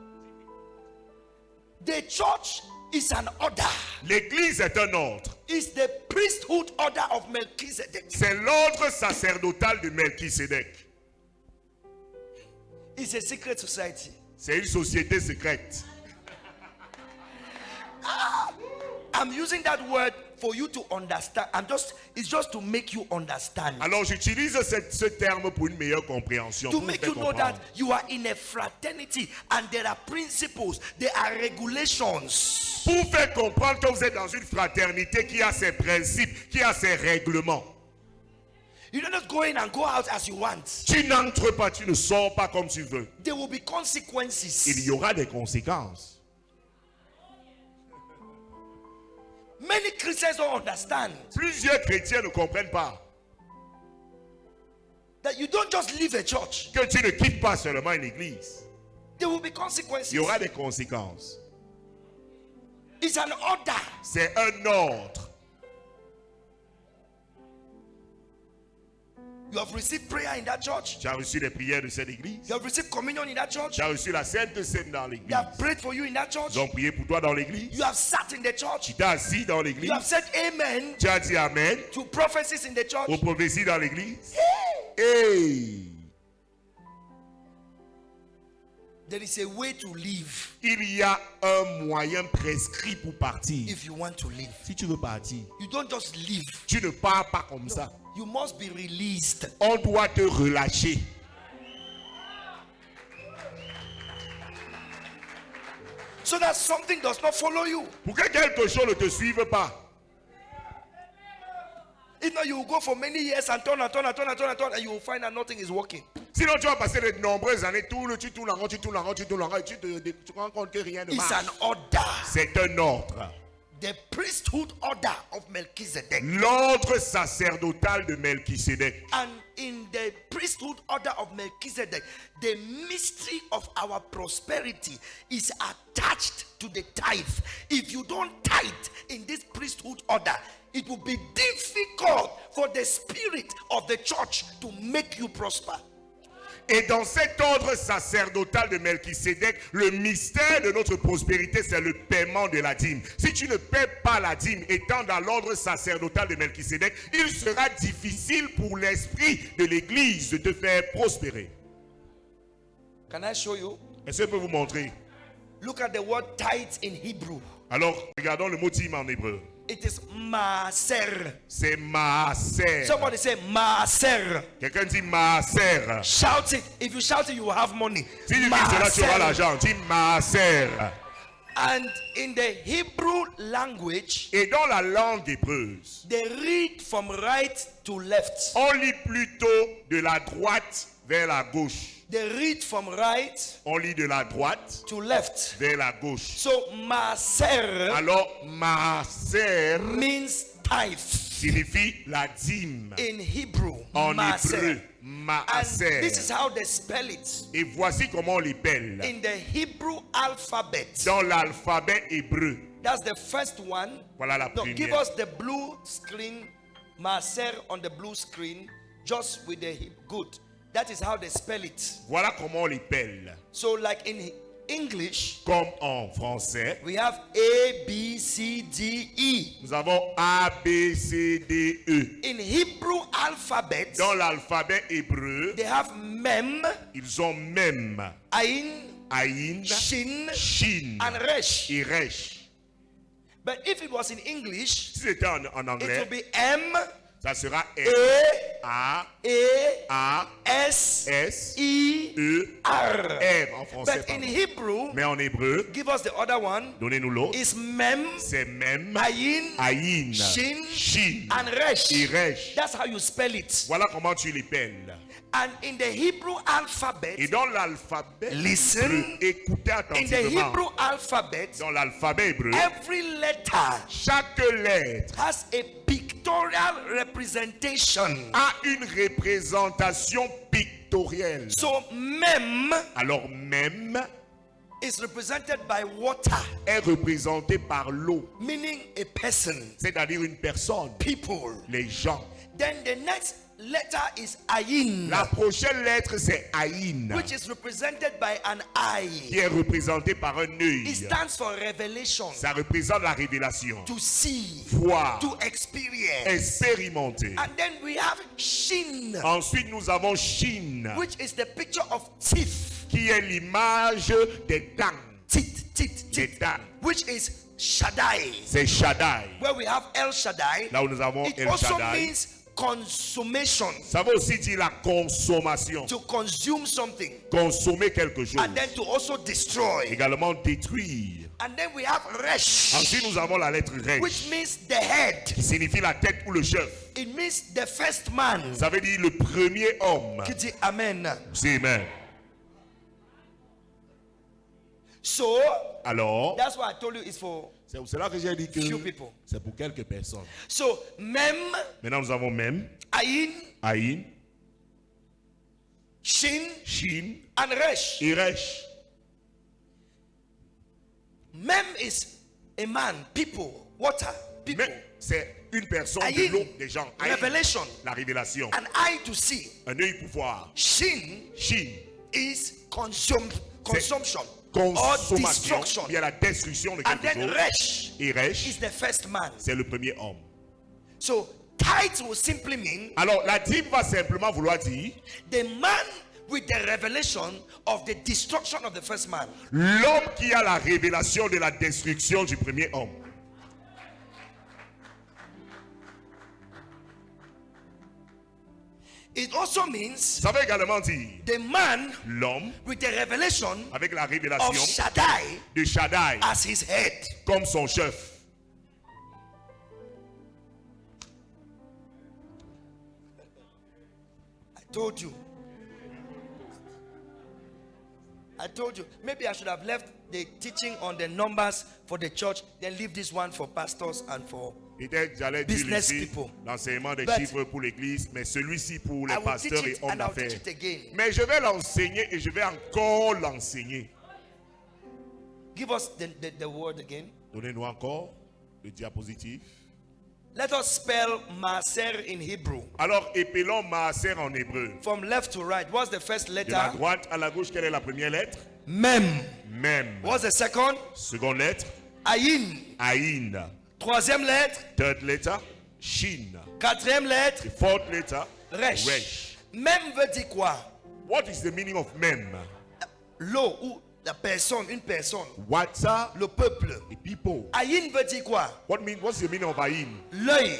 The church is an order. L'église est un ordre. It's the priesthood order of Melchizedek. C'est l'ordre sacerdotal de Melchisédek. It's a secret society. C'est une société secrète. I'm using that word for you to understand. It's just to make you understand. Alors j'utilise ce terme pour une meilleure compréhension. To pour make vous you faire know that comprendre. you are in a fraternity and there are principles, there are regulations. Pour faire comprendre que vous êtes dans une fraternité qui a ses principes, qui a ses règlements. You don't just go in and go out as you want. Tu n'entres pas, tu ne sors pas comme tu veux. There will be consequences. Il y aura des conséquences. Many Christians don't understand Plusieurs chrétiens ne comprennent pas that you don't just leave a church. que tu ne quittes pas seulement une église. There will be consequences. Il y aura des conséquences. It's an order. C'est un ordre. You have received prayer in that church. Tu as reçu les prières de cette église. You have received communion in that church. Tu as reçu la Sainte Seine dans They l'église. have prayed for you in that church. Ils ont prié pour toi dans l'église. You have sat in the Tu church. t'es assis dans l'église. You have said amen Tu as dit Amen to prophecies in the church. aux prophéties dans l'église. Hey! There is a way to live Il y a un moyen prescrit pour partir. if you want to live. Si tu veux partir, You don't just live. tu ne pars pas comme ça. You must be released. On doit te relâcher. So that something does not follow you. Pour que quelque chose ne te suive pas. If not, you will go for many years and turn and turn and turn and turn and turn, and you will find that nothing is working. Sinon, tu vas passer de nombreuses années, tu tournes en rond, tu tournes en rond, tu tournes en rond, et tu te rends compte que rien ne It's marche. an order. C'est un ordre. the priesthood order of Melchizedek. L'ordre sacerdotal de Melchisédek. And in the priesthood order of Melchizedek, the mystery of our prosperity is attached to the tithe. If you don't tithe in this priesthood order, it will be difficult for the spirit of the church to make you prosper. Et dans cet ordre sacerdotal de Melchisédek, le mystère de notre prospérité, c'est le paiement de la dîme. Si tu ne paies pas la dîme, étant dans l'ordre sacerdotal de Melchisédek, il sera difficile pour l'esprit de l'église de te faire prospérer. Can I show you? Est-ce que je peux vous montrer? Look at the word tithe in Hebrew. Alors, regardons le mot dîme en hébreu. It is maaser. C'est maaser. Somebody say maaser. Quelqu'un dit maaser. Shout it. If you shout it, you will have money. Si tu dis cela, tu auras l'argent. Dis maaser. And in the Hebrew language, Et dans la langue hébreuse, they read from right to left. on lit plutôt de la droite vers la gauche. They read from right On lit de la droite to left. vers la gauche. So maaser Alors, maaser means tithe signifie la dîme. in Hebrew. En Maaser. hébreu, And this is maaser. how they spell it Et voici comment on l'appelle. in the Hebrew alphabet. Dans l'alphabet hébreu. That's the first one. Voilà la No, give première. us the blue screen, maaser on the blue screen, just with the good. That is how they spell it. Voilà comment on l'appelle. So, like in English, Comme en français, we have A, B, C, D, E. nous avons A, B, C, D, E. In Hebrew alphabet, Dans l'alphabet hébreu, they have Mem, ils ont même Ain, Aïn, Shin, Shin and Resh. et Resh. But if it was in English, Si c'était en it will anglais, be M, ça sera A, A, S, S, E, E, R. R en français. But in pardon. Hebrew, Mais en hébreu, give us the other one, donnez-nous l'autre, is Mem, c'est même Ain, Aïn, Shin, Shin and Resh. et Resh. That's how you spell it. Voilà comment tu l'appelles. And in the Hebrew alphabet, Et dans l'alphabet Listen. hébreu, écoutez in the attentivement. Hebrew alphabet, Dans l'alphabet hébreu, every letter chaque lettre has a pictorial representation. a une représentation pictorielle. So Mem Alors même is represented by water, est représenté par l'eau, meaning a person, c'est-à-dire une personne, people. les gens. Then the next letter is Ayin, La prochaine lettre c'est Aïn, which is represented by an eye. qui est représenté par un It œil. stands for revelation, Ça représente la révélation, to see, voir, to experience. expérimenter. And then we have Shin, Ensuite nous avons Shin, which is the picture of teeth. qui est l'image des dents. Teeth, Des dents. which is Shaddai. C'est Shaddai. Where we have El Shaddai, Là où nous avons it El also Shaddai. means consummation, Ça veut aussi dire la consommation. to consume something, Consommer quelque chose. and then to also destroy. Également détruire. And then we have Resh, Ensuite nous avons la lettre which Resh, means the head. qui signifie la tête ou le chef. It means the first man. Ça veut dire le premier homme. Qui dit Amen. C'est Amen. So Alors, that's why I told you it's for. c'est pour cela que j'ai dit que Few people. c'est pour quelques personnes. So Mem, Maintenant nous avons même Ayin, Aïn, Shin, Shin and Resh. et Resh. Mem is a man, people, water, people. Mais c'est une personne de Aïn, l'eau, des gens. Aïn, revelation, la révélation. an eye to see. Un œil pour voir. Shin Shin, is consumption or consommation, destruction. bien la destruction de And quelque then chose. Resh Et is Resh, the first man. c'est le premier homme. So tithe will simply mean Alors la dîme va simplement vouloir dire the man with the revelation of the destruction of the first man. l'homme qui a la révélation de la destruction du premier homme. It also means Ça veut également dire the man l'homme with the revelation avec la of révélation Shaddai de Shaddai as his head. comme son chef. I told you. I told you, maybe I should have left the teaching on the numbers for the church, then leave this one for pastors and for Peut-être j'allais dire business ici people. l'enseignement des But chiffres pour l'église, mais celui-ci pour I les will pasteurs teach et it hommes and I'll teach d'affaires. it again. Mais je vais l'enseigner et je vais encore l'enseigner. Give us the word again. Donnez-nous encore le diapositive. Let us spell Maaser in Hebrew. Alors, épelons Maaser en hébreu. From left to right. What's the first De la letter? droite à la gauche, quelle est la première lettre? Mem. Même. What's the second? Seconde lettre, Ayin. Aïn. Troisième lettre. Third letter, Shin. Quatrième lettre. The fourth letter, Resh. Resh. Mem veut dire quoi? What is the meaning of Mem? L'eau ou la personne, une personne. Whatsa, Le peuple. the people. Ayin veut dire quoi? What's the meaning of Aïn? L'œil.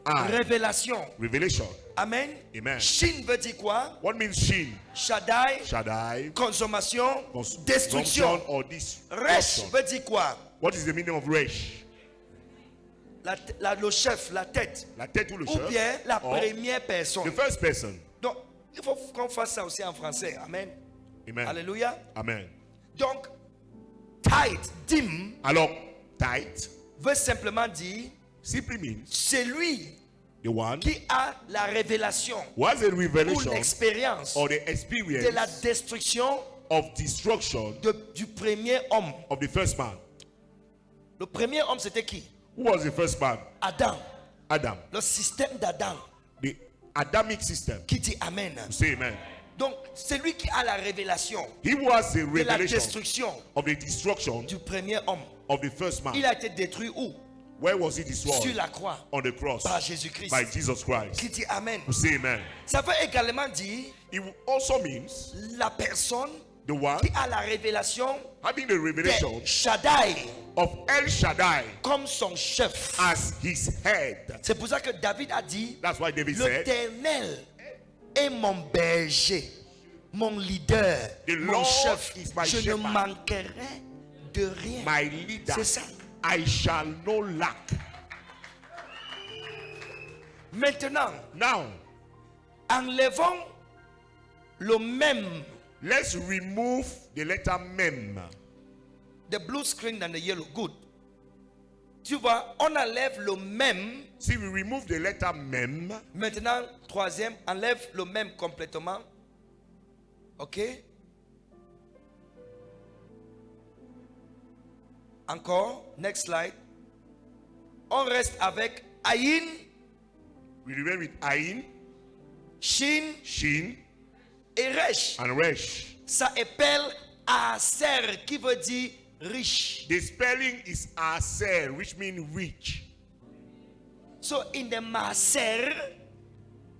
Ah. Révélation. Revelation. Amen. Amen. Shin veut dire quoi? What means Shin? Shaddai. Shaddai. Consommation. Consumption Destruction. or Resh destruction. veut dire quoi? What is the meaning of Resh? Le chef, la tête. La tête ou le Ou chef? bien la Or première personne. the first person. Donc, il faut qu'on fasse ça aussi en français. Amen. Amen. Alléluia. Amen. Donc, tithe, dîme, Alors, tithe veut simplement dire simply means c'est lui the one qui a la révélation who has a ou revelation l'expérience or the de la experience destruction of destruction du premier homme. of the first man. Le premier homme, c'était qui? Who was the first man? Adam. Adam. Le système d'Adam. The Adamic system. Qui dit Amen. Say amen. Donc, c'est lui qui a la révélation He was the de la revelation destruction of the destruction du premier homme. of the first man. Il a été détruit où? Where was he Sur destroyed? la croix. On the cross. Par Jésus-Christ. By Jesus Christ. Qui dit Amen. Say amen. Ça veut également dire It also means la personne the one qui a la révélation having the revelation de Shaddai of El Shaddai comme son chef. as his head. C'est pour ça que David a dit, That's why David said, l'Éternel est mon berger, mon leader, The mon Lord chef. is my Je ne shepherd. manquerai de rien. my leader, C'est ça. I shall no lack. Maintenant, Now, enlevons le même, let's remove the letter mem. the blue screen and the yellow. Good. Tu vois, on enlève le même. See, we remove the letter mem. Maintenant, troisième, enlève le même complètement. Ok? Encore, next slide. On reste avec Ayin, We remain with Ain, Shin Shin, et Resh. and Resh. Ça appelle Aser qui veut dire riche. The spelling is Aser, which means rich. So in the Maaser,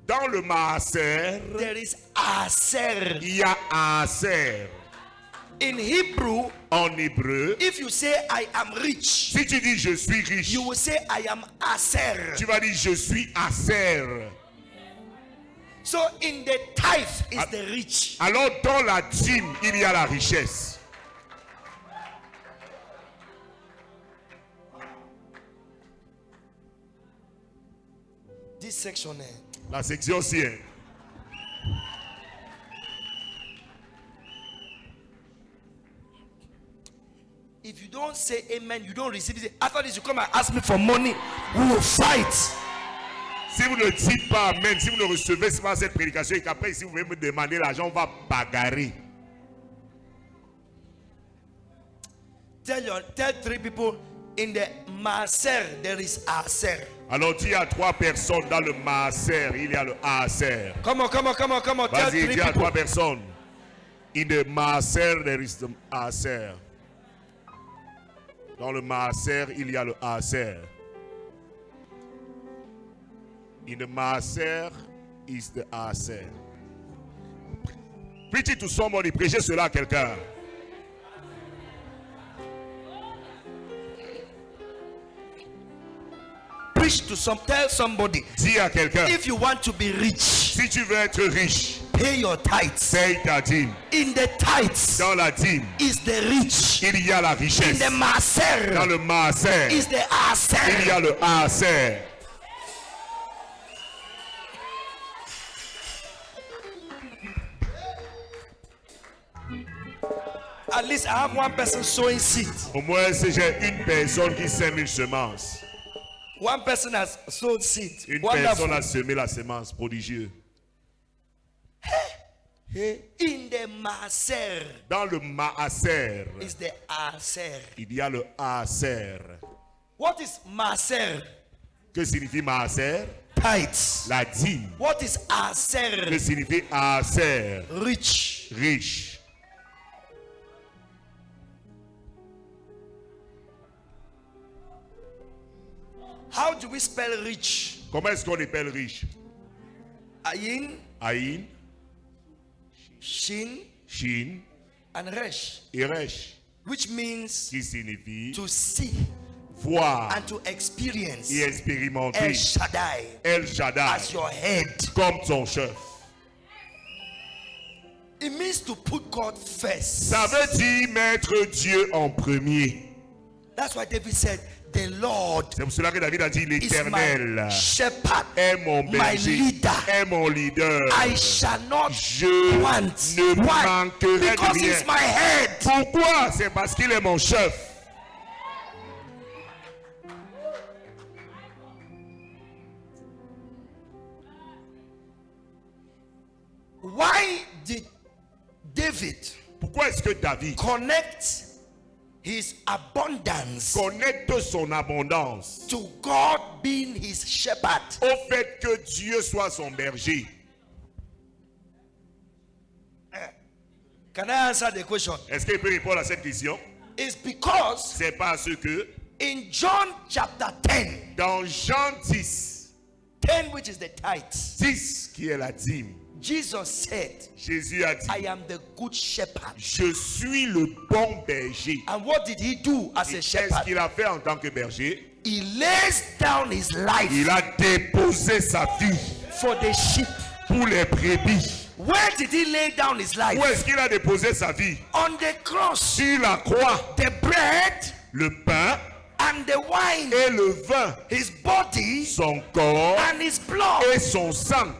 Dans le Maaser, there is Aser. il y a Aser. In Hebrew, En hébreu, if you say I am rich, si tu dis je suis riche, you will say I am Aser. tu vas dire je suis Aser. So in the tithe is the rich. Alors dans la dîme, il y a la richesse. This section here. La section ciel. If you don't say amen, you don't receive it. After this, you come and ask me for money. We will fight. Si vous ne dites pas amen, si vous ne recevez pas cette prédication et qu'après si vous voulez me demander l'argent, on va bagarrer. Tell three people in the Maaser there is Aser. Alors dis à 3 personnes dans le Maaser, il y a le Aser. Come on. Tell Vas-y, three dis à people. 3 personnes. In the Maaser, there is the Aser. Dans le Maaser, il y a le Aser. In the Maaser is the Aser. Preach it to somebody, prêchez cela à quelqu'un. Preach to tell somebody. Dis à quelqu'un, If you want to be rich, si tu veux être riche, pay your tithes. paye ta dîme. In the tithes Dans la dîme, is the rich. il y a la In richesse. the Dans Maaser le Maaser, is the il y Aser. a le Aser. At least I have one person sowing seed. Au moins, si j'ai une personne qui sème une semence. One person has sowed seed. Une Wonderful. personne a semé la semence, prodigieux. In the maaser Dans le maaser, is the aser. il y a le aser. What is maaser? Que signifie maaser? Tithes. La dîme. What is Que aser? signifie aser? Rich. Riche. How do we spell rich? Comment est-ce qu'on appelle riche? Ayin, Aïn, shin, Shin and resh, et Resh. which means Qui signifie to see voir and to experience et El expérimenter. Shaddai El Shaddai as your head. comme ton chef. It means to put God first. Ça veut dire mettre Dieu en premier. That's why David said, the Lord C'est pour cela que David a dit is l'Éternel my shepherd, est mon my berger, leader. est mon leader. I shall not Je want. ne Why? manquerai de Because rien. he's my head. Pourquoi? C'est parce qu'il est mon chef. Why did David Pourquoi est-ce que David connect his abundance connecte son abondance to God being his shepherd? au fait que Dieu soit son berger? Can I answer the question? Est-ce qu'il peut répondre à cette question? It's because C'est parce que in John chapter 10, dans Jean 10, 10 which is the tithes, 10 qui est la dîme, Jesus said, Jésus a dit, I am the good shepherd. je suis le bon berger. And what did he do as a Qu'est-ce shepherd? qu'il a fait en tant que berger? He lays down his life Il a déposé sa vie for the sheep. pour les brebis. Where did he lay down his life? Où est-ce qu'il a déposé sa vie? On the cross. Sur la croix. The bread Le pain and the wine, et le vin, his body son corps and his blood. et son sang.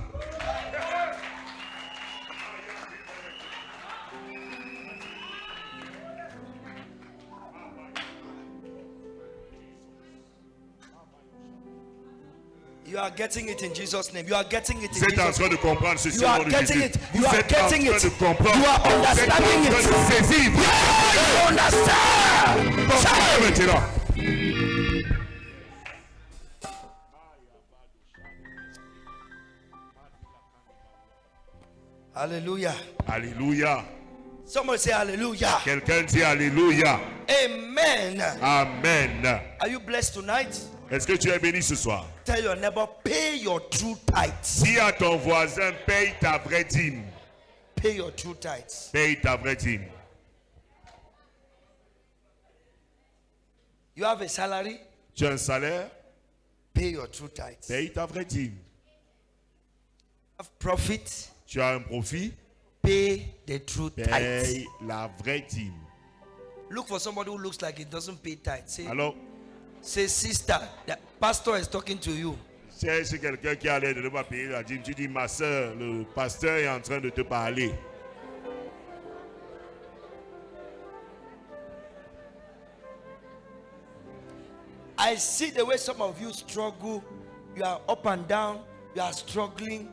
You are getting it in Jesus' name. You are getting it in Vous êtes en Jesus' train name. de comprendre ceci You au are nom de getting Jésus. it. You Vous are êtes en train getting it. de comprendre. You are Vous êtes en understanding train it. de saisir. You understand? Comprenez maintenant. Hallelujah. Alléluia. Somebody say hallelujah. Quelqu'un dit Alléluia. Amen. Amen. Are you blessed tonight? Est-ce que tu es béni ce soir? Tell your neighbor, pay your true tithes. Dis à ton voisin, paye ta vraie dîme. Pay your true tithes. Paye ta vraie dîme. You have a salary, Tu as un salaire? pay your true tithes. Paye ta vraie dîme. Have profit, Tu as un profit? pay the true tithes. Paye la vraie dîme. Look for somebody who looks like it doesn't pay tithes. Alors, Say, sister, the pastor is talking to you. cherche quelqu'un qui a l'air de ne pas payer la dîme. Tu dis, ma soeur, le pasteur est en train de te parler. I see the way some of you struggle. You are up and down. You are struggling.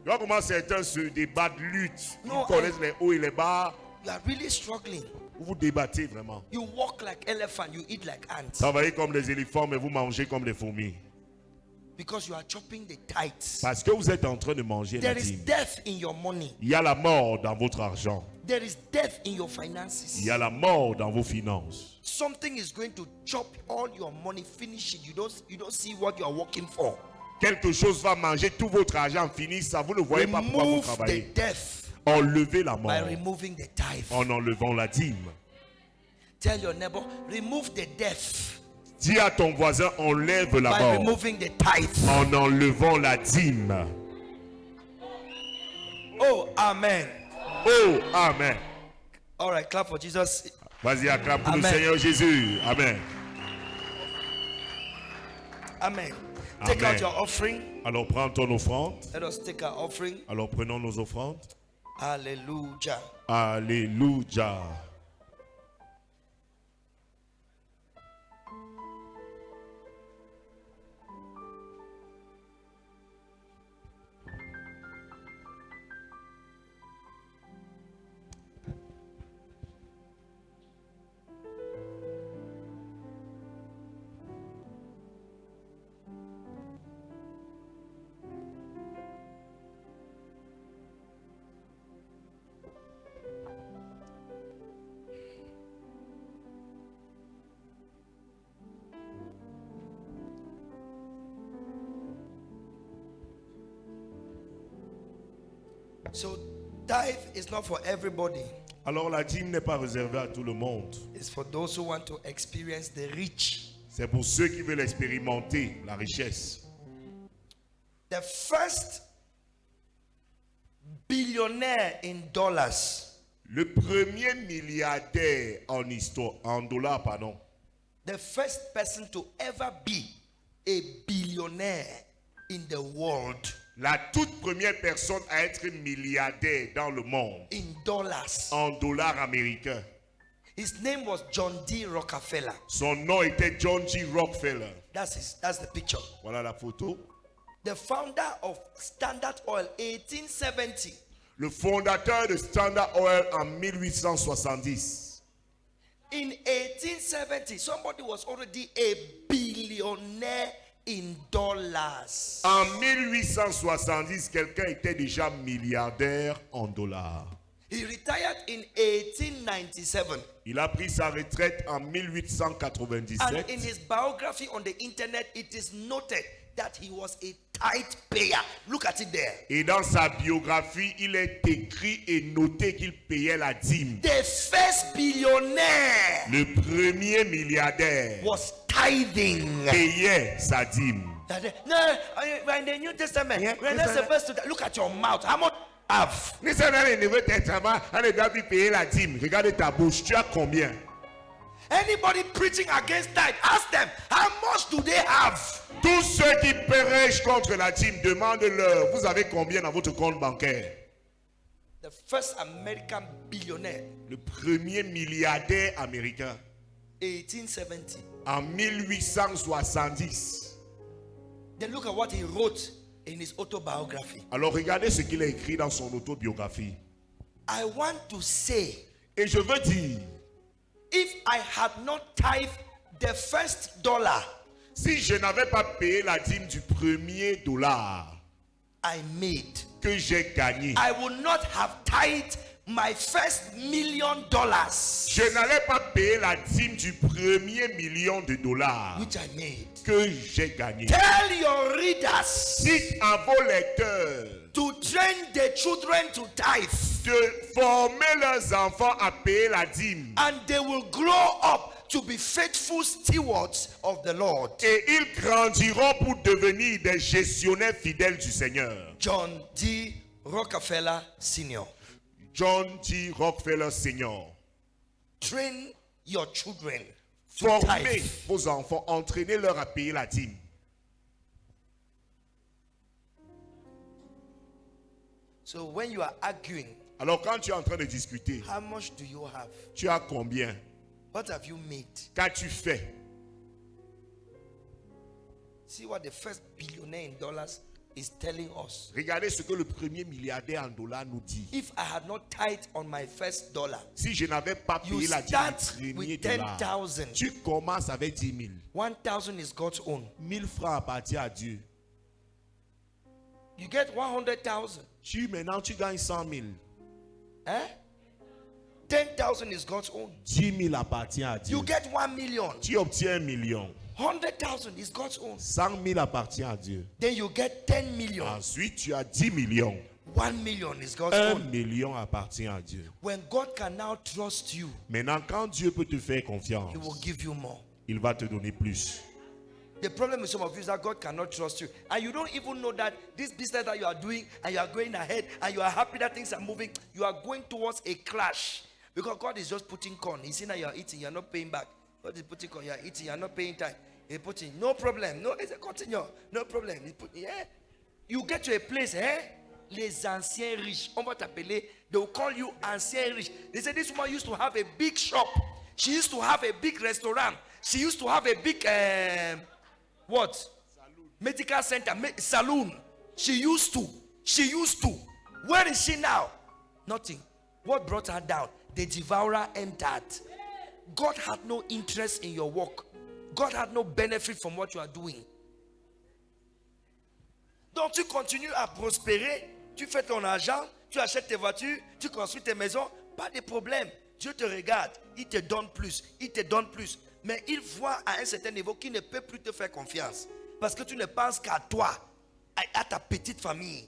Tu vois comment certains se débattent, luttent. Non, Ils connaissent les hauts et les bas. You are really struggling. Vous vous débattez vraiment. You walk like elephant. You eat like ants. Travaillez comme des éléphants, mais vous mangez comme des fourmis. Because you are chopping the tithes. Parce que vous êtes en train de manger la There is dîme. death in your money. Il y a la mort dans votre argent. There is death in your finances. Il y a la mort dans vos finances. Something is going to chop all your money, finish it. You don't see what you are working for. Quelque chose va manger tout votre argent, finir ça. Vous ne voyez pas pourquoi vous Remove travaillez. the death Enlevez la by mort removing the tithe. en enlevant la dîme. Tell your neighbor, remove the death Dis à ton voisin, enlève la by mort removing the tithe. en enlevant la dîme. Oh, amen. Oh, amen. All right, clap for Jesus. Vas-y, acclame pour le Amen. Seigneur Jésus. Amen. Amen. Take Amen. out your offering. Alors prends ton offrande. Let us take our offering. Alors prenons nos offrandes. Hallelujah. Alléluia. So tithe is not for everybody. Alors la dîme n'est pas réservée à tout le monde. It's for those who want to experience the rich. C'est pour ceux qui veulent expérimenter la richesse. The first billionaire in dollars. Le premier milliardaire en dollars, pardon. The first person to ever be a billionaire in the world. La toute première personne à être milliardaire dans le monde. In dollars. En dollars américains. His name was John D. Rockefeller. Son nom était John G. Rockefeller. That's the picture. Voilà la photo. The founder of Standard Oil, 1870. Le fondateur de Standard Oil en 1870. In 1870, somebody was already a billionaire in dollars. En 1870, quelqu'un était déjà milliardaire en dollars. He retired in 1897. Il a pris sa retraite en And 1897. in his biography on the internet, it is noted that he was a tithe payer. Look at it there. Et dans sa biographie, il est écrit et noté qu'il payait la dîme. The first billionaire Le premier milliardaire was tithing. payait sa dîme. No, in the New Testament, we're not supposed to. Look at your mouth. How much you have? Payer la dîme. Regarde ta bouche, tu as combien? Anybody preaching against tithe, ask them, how much do they have? Tous ceux qui prêchent contre la dîme, demandent-leur, vous avez combien dans votre compte bancaire? The first American billionaire, Le premier milliardaire américain 1870. en 1870. Then look at what he wrote in his autobiography. Alors regardez ce qu'il a écrit dans son autobiographie. I want to say, Et je veux dire, if I had not tithed the first dollar si je n'avais pas payé la dîme du premier dollar I made, que j'ai gagné, I would not have tithed my first $1 million je n'allais pas payer la dîme du premier million de dollars which I made. que j'ai gagné. Tell your readers Dites à vos lecteurs to train the children to tithe, de former leurs enfants à payer la dîme. and they will grow up to be faithful stewards of the Lord. Et ils grandiront pour devenir des gestionnaires fidèles du Seigneur. John D. Rockefeller Sr. John G. Rockefeller Sr. Train your children to Formez tithe. vos enfants, entraînez-leur à payer la dîme. So when you are arguing, Alors quand tu es en train de discuter, how much do you have? tu as combien? What have you made? Qu'as-tu fait? See what the first billionaire in dollars is telling us. Regardez ce que le premier milliardaire en dollars nous dit. If I had not tithed on my first dollar, Si je n'avais pas you payé la dîme start du premier with dollar, 10,000. tu commences avec 10 000. 1,000 is God's own. 1000 francs appartiennent à Dieu. You get 100,000. Maintenant, tu gagnes 100 000. Eh? 10,000 is God's own. 10 000 appartient à Dieu. You get 1 million. Tu obtiens 1 million. 100,000 is God's own. 100 000 appartient à Dieu. Then you get 10 million. Ensuite, tu as 10 millions. 1 million is God's 1 own. million appartient à Dieu. When God can now trust you, Maintenant, quand Dieu peut te faire confiance, He will give you more. il va te donner plus. The problem with some of you is that God cannot trust you. And you don't even know that this business that you are doing and you are going ahead and you are happy that things are moving, you are going towards a crash. Because God is just putting corn. He's saying that you are eating, you are not paying back. God is putting corn, you are eating, you are not paying time. He's putting, no problem. No, it's a continue. No problem. He's putting, yeah. You get to a place, les anciens riches. On va t'appeler, they will call you ancien riche. They say this woman used to have a big shop. She used to have a big restaurant. She used to have a big, what? Saloon. Medical center, saloon. She used to. Where is she now? Nothing. What brought her down? The devourer entered. God had no interest in your work. God had no benefit from what you are doing. Donc tu continues à prospérer, tu fais ton argent, tu achètes tes voitures, tu construis tes maisons, pas de problème. Dieu te regarde, il te donne plus, il te donne plus. Mais il voit à un certain niveau qu'il ne peut plus te faire confiance. Parce que tu ne penses qu'à toi, à ta petite famille.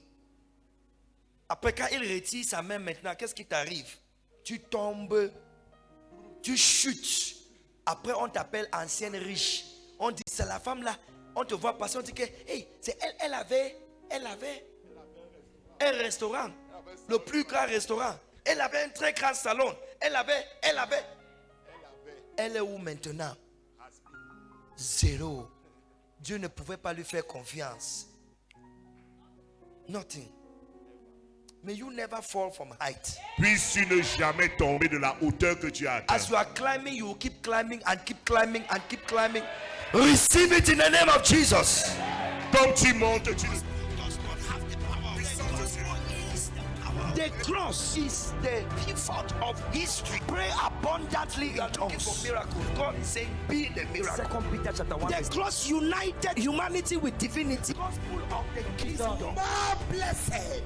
Après, quand il retire sa main maintenant, qu'est-ce qui t'arrive? Tu tombes, tu chutes. Après, on t'appelle ancienne riche. On dit, c'est la femme là. On te voit passer, on dit que, hey, c'est elle, elle avait un restaurant. Le plus grand restaurant. Elle avait un très grand salon. Elle est où maintenant? Zéro. Dieu ne pouvait pas lui faire confiance. Nothing. May you never fall from height. Puisses-tu ne jamais tomber de la hauteur que tu as atteint. As you are climbing, you will keep climbing and keep climbing and keep climbing. Receive it in the name of Jesus. Comme tu montes, tu ne... The cross is the pivot of history. Pray abundantly in tongues. For miracle, God is saying, be the miracle. 2 Peter chapter 1. The cross united humanity with divinity. Gospel of the kingdom. More blessed